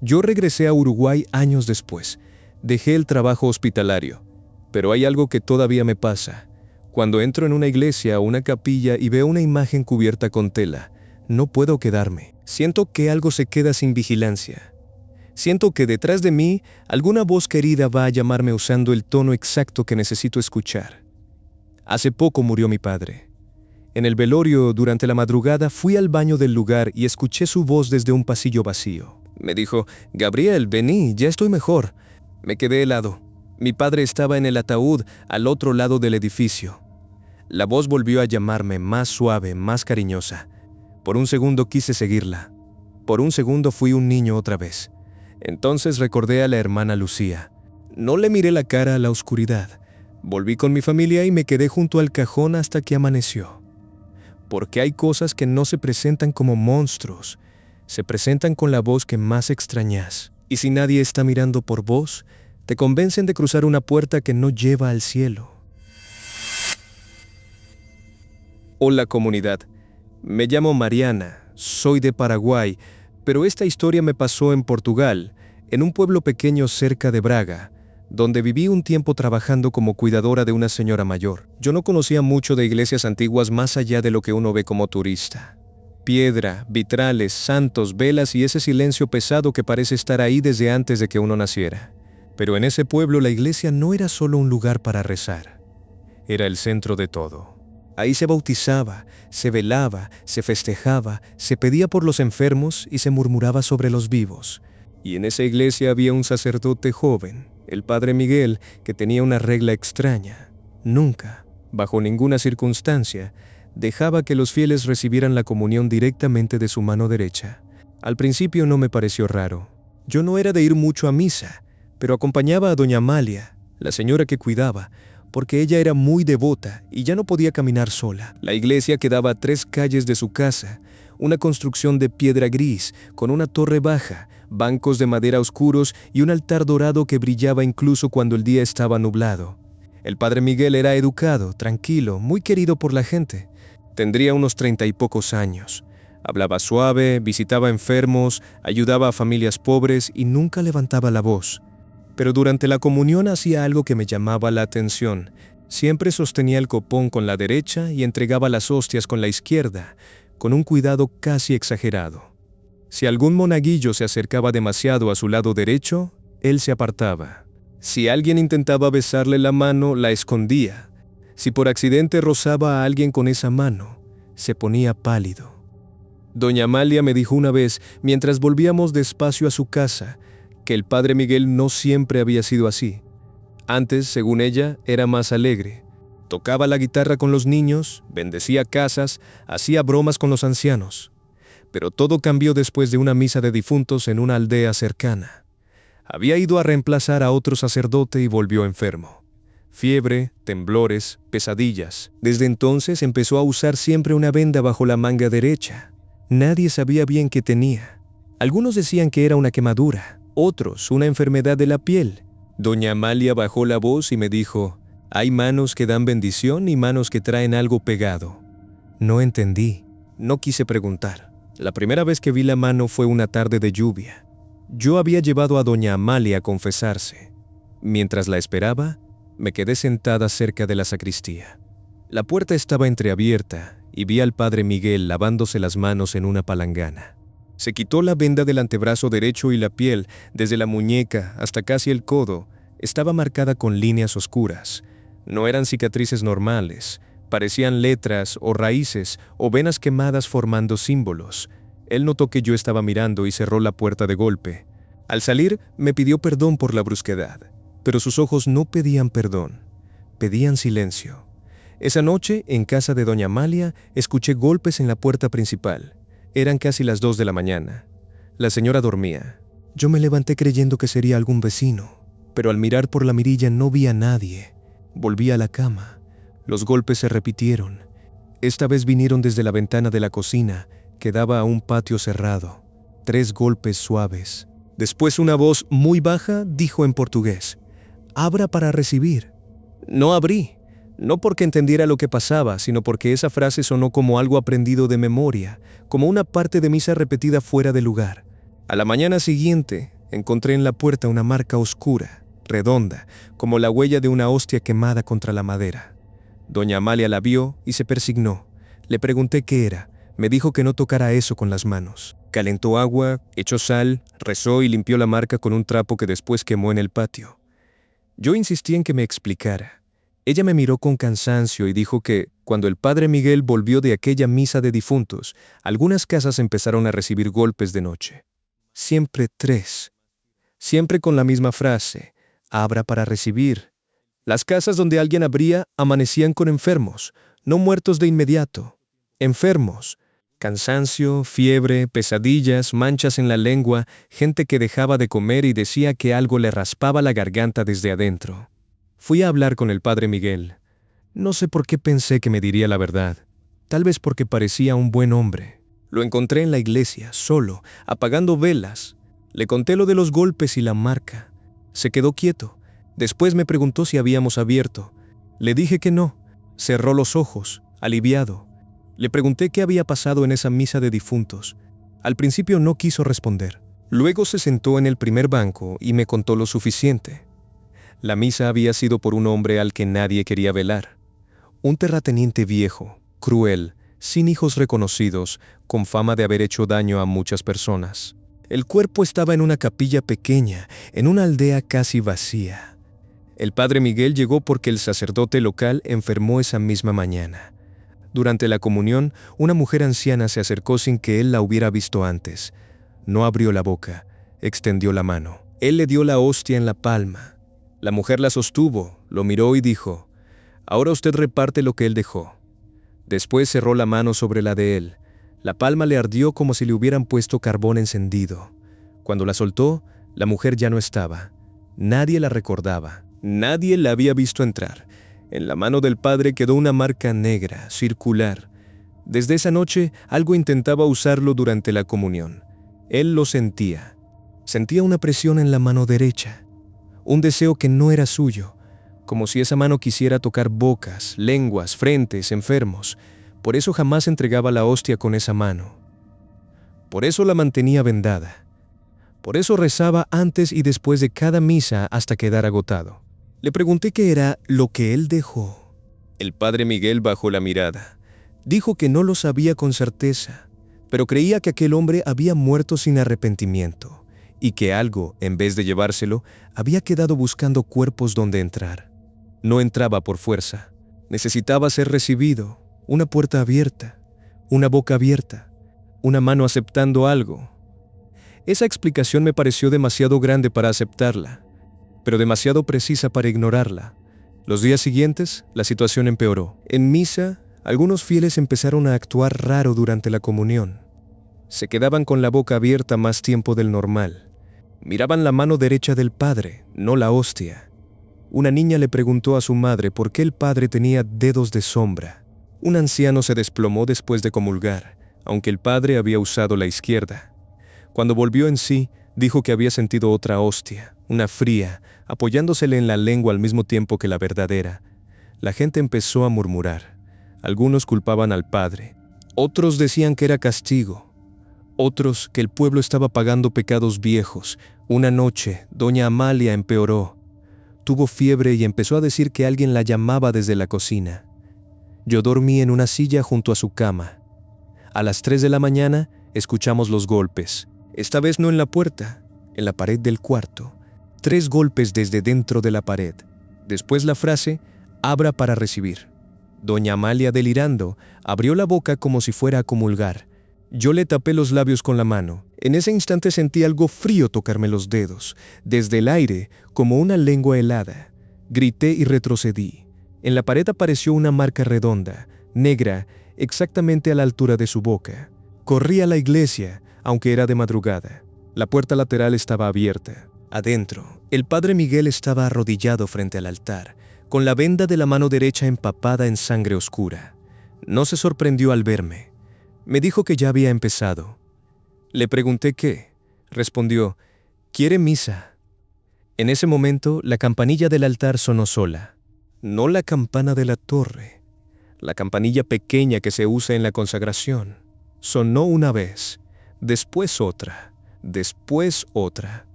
Yo regresé a Uruguay años después. Dejé el trabajo hospitalario. Pero hay algo que todavía me pasa. Cuando entro en una iglesia o una capilla y veo una imagen cubierta con tela, no puedo quedarme. Siento que algo se queda sin vigilancia. Siento que detrás de mí alguna voz querida va a llamarme usando el tono exacto que necesito escuchar. Hace poco murió mi padre. En el velorio, durante la madrugada, fui al baño del lugar y escuché su voz desde un pasillo vacío. Me dijo, «Gabriel, vení, ya estoy mejor». Me quedé helado. Mi padre estaba en el ataúd, al otro lado del edificio. La voz volvió a llamarme, más suave, más cariñosa. Por un segundo quise seguirla. Por un segundo fui un niño otra vez. Entonces recordé a la hermana Lucía. No le miré la cara a la oscuridad. Volví con mi familia y me quedé junto al cajón hasta que amaneció. Porque hay cosas que no se presentan como monstruos, se presentan con la voz que más extrañas. Y si nadie está mirando por vos, te convencen de cruzar una puerta que no lleva al cielo. Hola comunidad, me llamo Mariana, soy de Paraguay, pero esta historia me pasó en Portugal, en un pueblo pequeño cerca de Braga, donde viví un tiempo trabajando como cuidadora de una señora mayor. Yo no conocía mucho de iglesias antiguas más allá de lo que uno ve como turista. Piedra, vitrales, santos, velas y ese silencio pesado que parece estar ahí desde antes de que uno naciera. Pero en ese pueblo la iglesia no era solo un lugar para rezar. Era el centro de todo. Ahí se bautizaba, se velaba, se festejaba, se pedía por los enfermos y se murmuraba sobre los vivos. Y en esa iglesia había un sacerdote joven, el padre Miguel, que tenía una regla extraña. Nunca, bajo ninguna circunstancia, dejaba que los fieles recibieran la comunión directamente de su mano derecha. Al principio no me pareció raro. Yo no era de ir mucho a misa, pero acompañaba a doña Amalia, la señora que cuidaba, porque ella era muy devota y ya no podía caminar sola. La iglesia quedaba a 3 calles de su casa, una construcción de piedra gris, con una torre baja, bancos de madera oscuros y un altar dorado que brillaba incluso cuando el día estaba nublado. El padre Miguel era educado, tranquilo, muy querido por la gente. Tendría unos 30 y pocos años. Hablaba suave, visitaba enfermos, ayudaba a familias pobres y nunca levantaba la voz. Pero durante la comunión hacía algo que me llamaba la atención. Siempre sostenía el copón con la derecha y entregaba las hostias con la izquierda, con un cuidado casi exagerado. Si algún monaguillo se acercaba demasiado a su lado derecho, él se apartaba. Si alguien intentaba besarle la mano, la escondía. Si por accidente rozaba a alguien con esa mano, se ponía pálido. Doña Amalia me dijo una vez, mientras volvíamos despacio a su casa, que el padre Miguel no siempre había sido así. Antes, según ella, era más alegre. Tocaba la guitarra con los niños, bendecía casas, hacía bromas con los ancianos. Pero todo cambió después de una misa de difuntos en una aldea cercana. Había ido a reemplazar a otro sacerdote y volvió enfermo. Fiebre, temblores, pesadillas. Desde entonces empezó a usar siempre una venda bajo la manga derecha. Nadie sabía bien qué tenía. Algunos decían que era una quemadura, otros una enfermedad de la piel. Doña Amalia bajó la voz y me dijo: «Hay manos que dan bendición y manos que traen algo pegado». No entendí. No quise preguntar. La primera vez que vi la mano fue una tarde de lluvia. Yo había llevado a doña Amalia a confesarse. Mientras la esperaba, me quedé sentada cerca de la sacristía. La puerta estaba entreabierta y vi al padre Miguel lavándose las manos en una palangana. Se quitó la venda del antebrazo derecho y la piel, desde la muñeca hasta casi el codo, estaba marcada con líneas oscuras. No eran cicatrices normales, parecían letras o raíces o venas quemadas formando símbolos. Él notó que yo estaba mirando y cerró la puerta de golpe. Al salir, me pidió perdón por la brusquedad, pero sus ojos no pedían perdón, pedían silencio. Esa noche, en casa de doña Amalia, escuché golpes en la puerta principal. Eran casi las 2 de la mañana. La señora dormía. Yo me levanté creyendo que sería algún vecino, pero al mirar por la mirilla no vi a nadie. Volví a la cama. Los golpes se repitieron. Esta vez vinieron desde la ventana de la cocina, que daba a un patio cerrado. 3 golpes suaves. Después una voz muy baja dijo en portugués: «Abra para recibir». No abrí, no porque entendiera lo que pasaba, sino porque esa frase sonó como algo aprendido de memoria, como una parte de misa repetida fuera de lugar. A la mañana siguiente, encontré en la puerta una marca oscura, redonda, como la huella de una hostia quemada contra la madera. Doña Amalia la vio y se persignó. Le pregunté qué era. Me dijo que no tocara eso con las manos. Calentó agua, echó sal, rezó y limpió la marca con un trapo que después quemó en el patio. Yo insistí en que me explicara. Ella me miró con cansancio y dijo que, cuando el padre Miguel volvió de aquella misa de difuntos, algunas casas empezaron a recibir golpes de noche. Siempre 3. Siempre con la misma frase: «Abra para recibir». Las casas donde alguien abría amanecían con enfermos, no muertos de inmediato. Enfermos. Cansancio, fiebre, pesadillas, manchas en la lengua, gente que dejaba de comer y decía que algo le raspaba la garganta desde adentro. Fui a hablar con el padre Miguel. No sé por qué pensé que me diría la verdad. Tal vez porque parecía un buen hombre. Lo encontré en la iglesia, solo, apagando velas. Le conté lo de los golpes y la marca. Se quedó quieto. Después me preguntó si habíamos abierto. Le dije que no. Cerró los ojos, aliviado. Le pregunté qué había pasado en esa misa de difuntos. Al principio no quiso responder. Luego se sentó en el primer banco y me contó lo suficiente. La misa había sido por un hombre al que nadie quería velar. Un terrateniente viejo, cruel, sin hijos reconocidos, con fama de haber hecho daño a muchas personas. El cuerpo estaba en una capilla pequeña, en una aldea casi vacía. El padre Miguel llegó porque el sacerdote local enfermó esa misma mañana. Durante la comunión, una mujer anciana se acercó sin que él la hubiera visto antes. No abrió la boca, extendió la mano. Él le dio la hostia en la palma. La mujer la sostuvo, lo miró y dijo: «Ahora usted reparte lo que él dejó». Después cerró la mano sobre la de él. La palma le ardió como si le hubieran puesto carbón encendido. Cuando la soltó, la mujer ya no estaba. Nadie la recordaba. Nadie la había visto entrar. En la mano del padre quedó una marca negra, circular. Desde esa noche, algo intentaba usarlo durante la comunión. Él lo sentía. Sentía una presión en la mano derecha. Un deseo que no era suyo, como si esa mano quisiera tocar bocas, lenguas, frentes, enfermos. Por eso jamás entregaba la hostia con esa mano. Por eso la mantenía vendada. Por eso rezaba antes y después de cada misa hasta quedar agotado. Le pregunté qué era lo que él dejó. El padre Miguel bajó la mirada. Dijo que no lo sabía con certeza, pero creía que aquel hombre había muerto sin arrepentimiento y que algo, en vez de llevárselo, había quedado buscando cuerpos donde entrar. No entraba por fuerza. Necesitaba ser recibido, una puerta abierta, una boca abierta, una mano aceptando algo. Esa explicación me pareció demasiado grande para aceptarla, pero demasiado precisa para ignorarla. Los días siguientes, la situación empeoró. En misa, algunos fieles empezaron a actuar raro durante la comunión. Se quedaban con la boca abierta más tiempo del normal. Miraban la mano derecha del padre, no la hostia. Una niña le preguntó a su madre por qué el padre tenía dedos de sombra. Un anciano se desplomó después de comulgar, aunque el padre había usado la izquierda. Cuando volvió en sí, dijo que había sentido otra hostia, una fría, apoyándosele en la lengua al mismo tiempo que la verdadera. La gente empezó a murmurar. Algunos culpaban al padre. Otros decían que era castigo. Otros que el pueblo estaba pagando pecados viejos. Una noche, doña Amalia empeoró. Tuvo fiebre y empezó a decir que alguien la llamaba desde la cocina. Yo dormí en una silla junto a su cama. A las 3 de la mañana, escuchamos los golpes. Esta vez no en la puerta, en la pared del cuarto. 3 golpes desde dentro de la pared. Después la frase, abra para recibir. Doña Amalia, delirando, abrió la boca como si fuera a comulgar. Yo le tapé los labios con la mano. En ese instante sentí algo frío tocarme los dedos, desde el aire, como una lengua helada. Grité y retrocedí. En la pared apareció una marca redonda, negra, exactamente a la altura de su boca. Corrí a la iglesia, aunque era de madrugada. La puerta lateral estaba abierta. Adentro, el padre Miguel estaba arrodillado frente al altar, con la venda de la mano derecha empapada en sangre oscura. No se sorprendió al verme. Me dijo que ya había empezado. Le pregunté qué. Respondió, ¿quiere misa? En ese momento, la campanilla del altar sonó sola. No la campana de la torre. La campanilla pequeña que se usa en la consagración. Sonó una vez, después otra, después otra.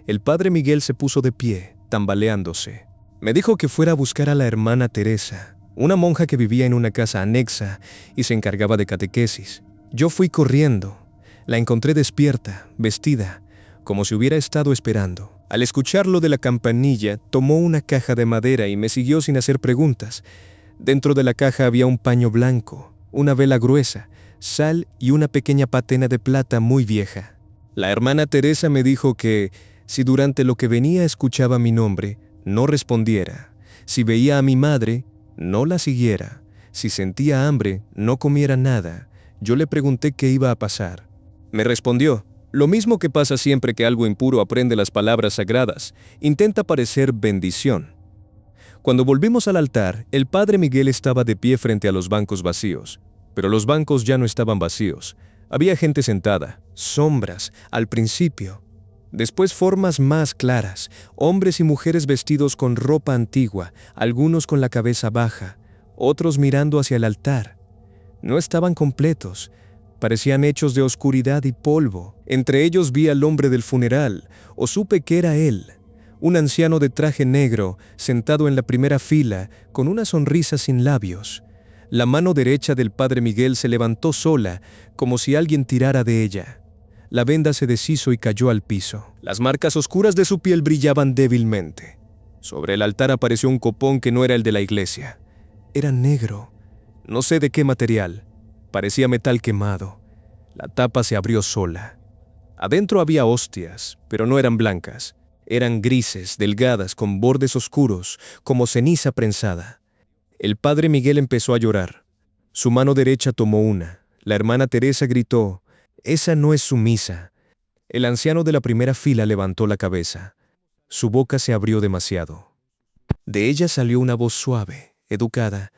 El padre Miguel se puso de pie, tambaleándose. Me dijo que fuera a buscar a la hermana Teresa, una monja que vivía en una casa anexa y se encargaba de catequesis. Yo fui corriendo. La encontré despierta, vestida, como si hubiera estado esperando. Al escuchar lo de la campanilla, tomó una caja de madera y me siguió sin hacer preguntas. Dentro de la caja había un paño blanco, una vela gruesa, sal y una pequeña patena de plata muy vieja. La hermana Teresa me dijo que, si durante lo que venía escuchaba mi nombre, no respondiera. Si veía a mi madre, no la siguiera. Si sentía hambre, no comiera nada. Yo le pregunté qué iba a pasar. Me respondió, lo mismo que pasa siempre que algo impuro aprende las palabras sagradas, intenta parecer bendición. Cuando volvimos al altar, el padre Miguel estaba de pie frente a los bancos vacíos. Pero los bancos ya no estaban vacíos. Había gente sentada, sombras, al principio. Después formas más claras, hombres y mujeres vestidos con ropa antigua, algunos con la cabeza baja, otros mirando hacia el altar. No estaban completos, parecían hechos de oscuridad y polvo. Entre ellos vi al hombre del funeral, o supe que era él, un anciano de traje negro, sentado en la primera fila, con una sonrisa sin labios. La mano derecha del padre Miguel se levantó sola, como si alguien tirara de ella. La venda se deshizo y cayó al piso. Las marcas oscuras de su piel brillaban débilmente. Sobre el altar apareció un copón que no era el de la iglesia. Era negro, no sé de qué material. Parecía metal quemado. La tapa se abrió sola. Adentro había hostias, pero no eran blancas. Eran grises, delgadas, con bordes oscuros, como ceniza prensada. El padre Miguel empezó a llorar. Su mano derecha tomó una. La hermana Teresa gritó, «Esa no es su misa». El anciano de la primera fila levantó la cabeza. Su boca se abrió demasiado. De ella salió una voz suave, educada,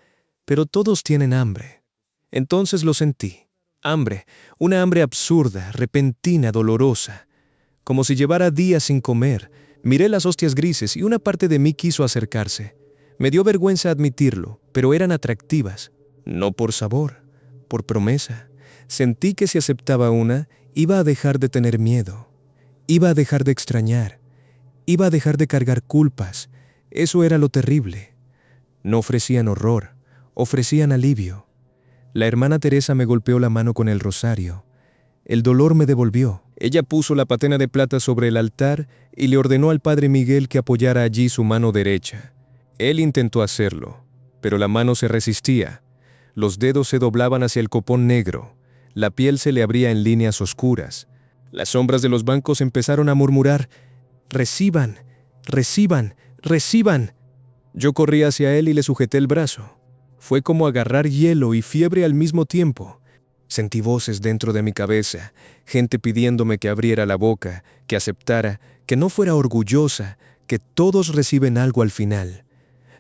«Pero todos tienen hambre». Entonces lo sentí. Hambre, una hambre absurda, repentina, dolorosa. Como si llevara días sin comer. Miré las hostias grises y una parte de mí quiso acercarse. Me dio vergüenza admitirlo, pero eran atractivas. No por sabor, por promesa. Sentí que si aceptaba una, iba a dejar de tener miedo. Iba a dejar de extrañar. Iba a dejar de cargar culpas. Eso era lo terrible. No ofrecían horror, ofrecían alivio. La hermana Teresa me golpeó la mano con el rosario. El dolor me devolvió. Ella puso la patena de plata sobre el altar y le ordenó al padre Miguel que apoyara allí su mano derecha. Él intentó hacerlo, pero la mano se resistía. Los dedos se doblaban hacia el copón negro. La piel se le abría en líneas oscuras. Las sombras de los bancos empezaron a murmurar, «Reciban, reciban, reciban». Yo corrí hacia él y le sujeté el brazo. Fue como agarrar hielo y fiebre al mismo tiempo. Sentí voces dentro de mi cabeza, gente pidiéndome que abriera la boca, que aceptara, que no fuera orgullosa, que todos reciben algo al final.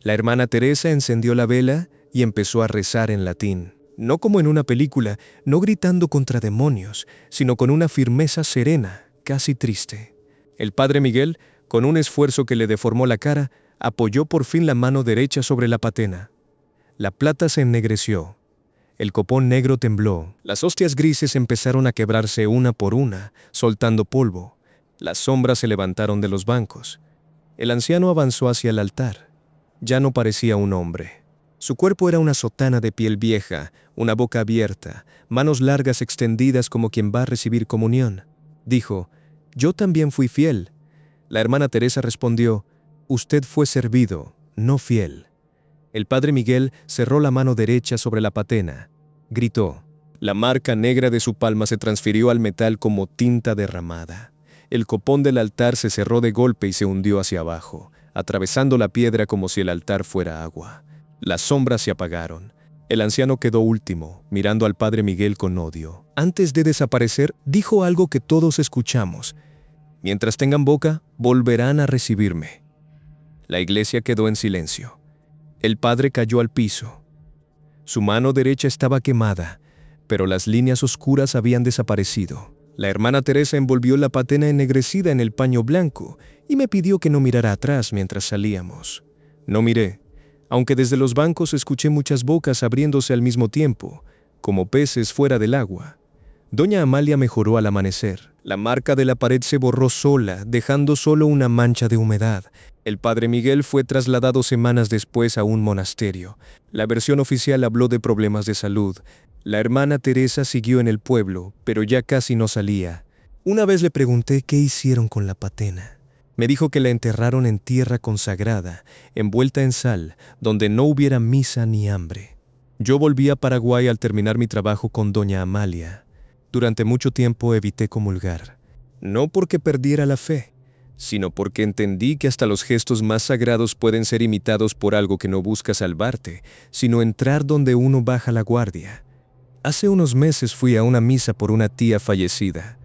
La hermana Teresa encendió la vela y empezó a rezar en latín. No como en una película, no gritando contra demonios, sino con una firmeza serena, casi triste. El padre Miguel, con un esfuerzo que le deformó la cara, apoyó por fin la mano derecha sobre la patena. La plata se ennegreció. El copón negro tembló. Las hostias grises empezaron a quebrarse una por una, soltando polvo. Las sombras se levantaron de los bancos. El anciano avanzó hacia el altar. Ya no parecía un hombre. Su cuerpo era una sotana de piel vieja, una boca abierta, manos largas extendidas como quien va a recibir comunión. Dijo: «Yo también fui fiel». La hermana Teresa respondió: «Usted fue servido, no fiel». El padre Miguel cerró la mano derecha sobre la patena. Gritó. La marca negra de su palma se transfirió al metal como tinta derramada. El copón del altar se cerró de golpe y se hundió hacia abajo, atravesando la piedra como si el altar fuera agua. Las sombras se apagaron. El anciano quedó último, mirando al padre Miguel con odio. Antes de desaparecer, dijo algo que todos escuchamos. «Mientras tengan boca, volverán a recibirme». La iglesia quedó en silencio. El padre cayó al piso. Su mano derecha estaba quemada, pero las líneas oscuras habían desaparecido. La hermana Teresa envolvió la patena ennegrecida en el paño blanco y me pidió que no mirara atrás mientras salíamos. No miré, aunque desde los bancos escuché muchas bocas abriéndose al mismo tiempo, como peces fuera del agua. Doña Amalia mejoró al amanecer. La marca de la pared se borró sola, dejando solo una mancha de humedad. El padre Miguel fue trasladado semanas después a un monasterio. La versión oficial habló de problemas de salud. La hermana Teresa siguió en el pueblo, pero ya casi no salía. Una vez le pregunté qué hicieron con la patena. Me dijo que la enterraron en tierra consagrada, envuelta en sal, donde no hubiera misa ni hambre. Yo volví a Paraguay al terminar mi trabajo con doña Amalia. Durante mucho tiempo evité comulgar, no porque perdiera la fe, sino porque entendí que hasta los gestos más sagrados pueden ser imitados por algo que no busca salvarte, sino entrar donde uno baja la guardia. Hace unos meses fui a una misa por una tía fallecida,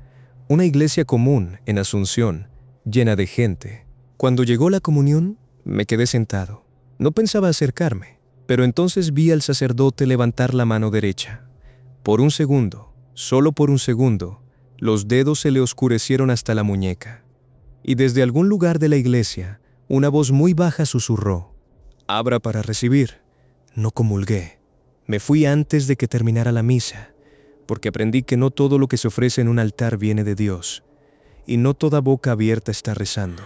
una iglesia común en Asunción, llena de gente. Cuando llegó la comunión, me quedé sentado. No pensaba acercarme, pero entonces vi al sacerdote levantar la mano derecha. Por un segundo, solo por un segundo, los dedos se le oscurecieron hasta la muñeca. Y desde algún lugar de la iglesia, una voz muy baja susurró: «Abra para recibir». No comulgué. Me fui antes de que terminara la misa, porque aprendí que no todo lo que se ofrece en un altar viene de Dios, y no toda boca abierta está rezando.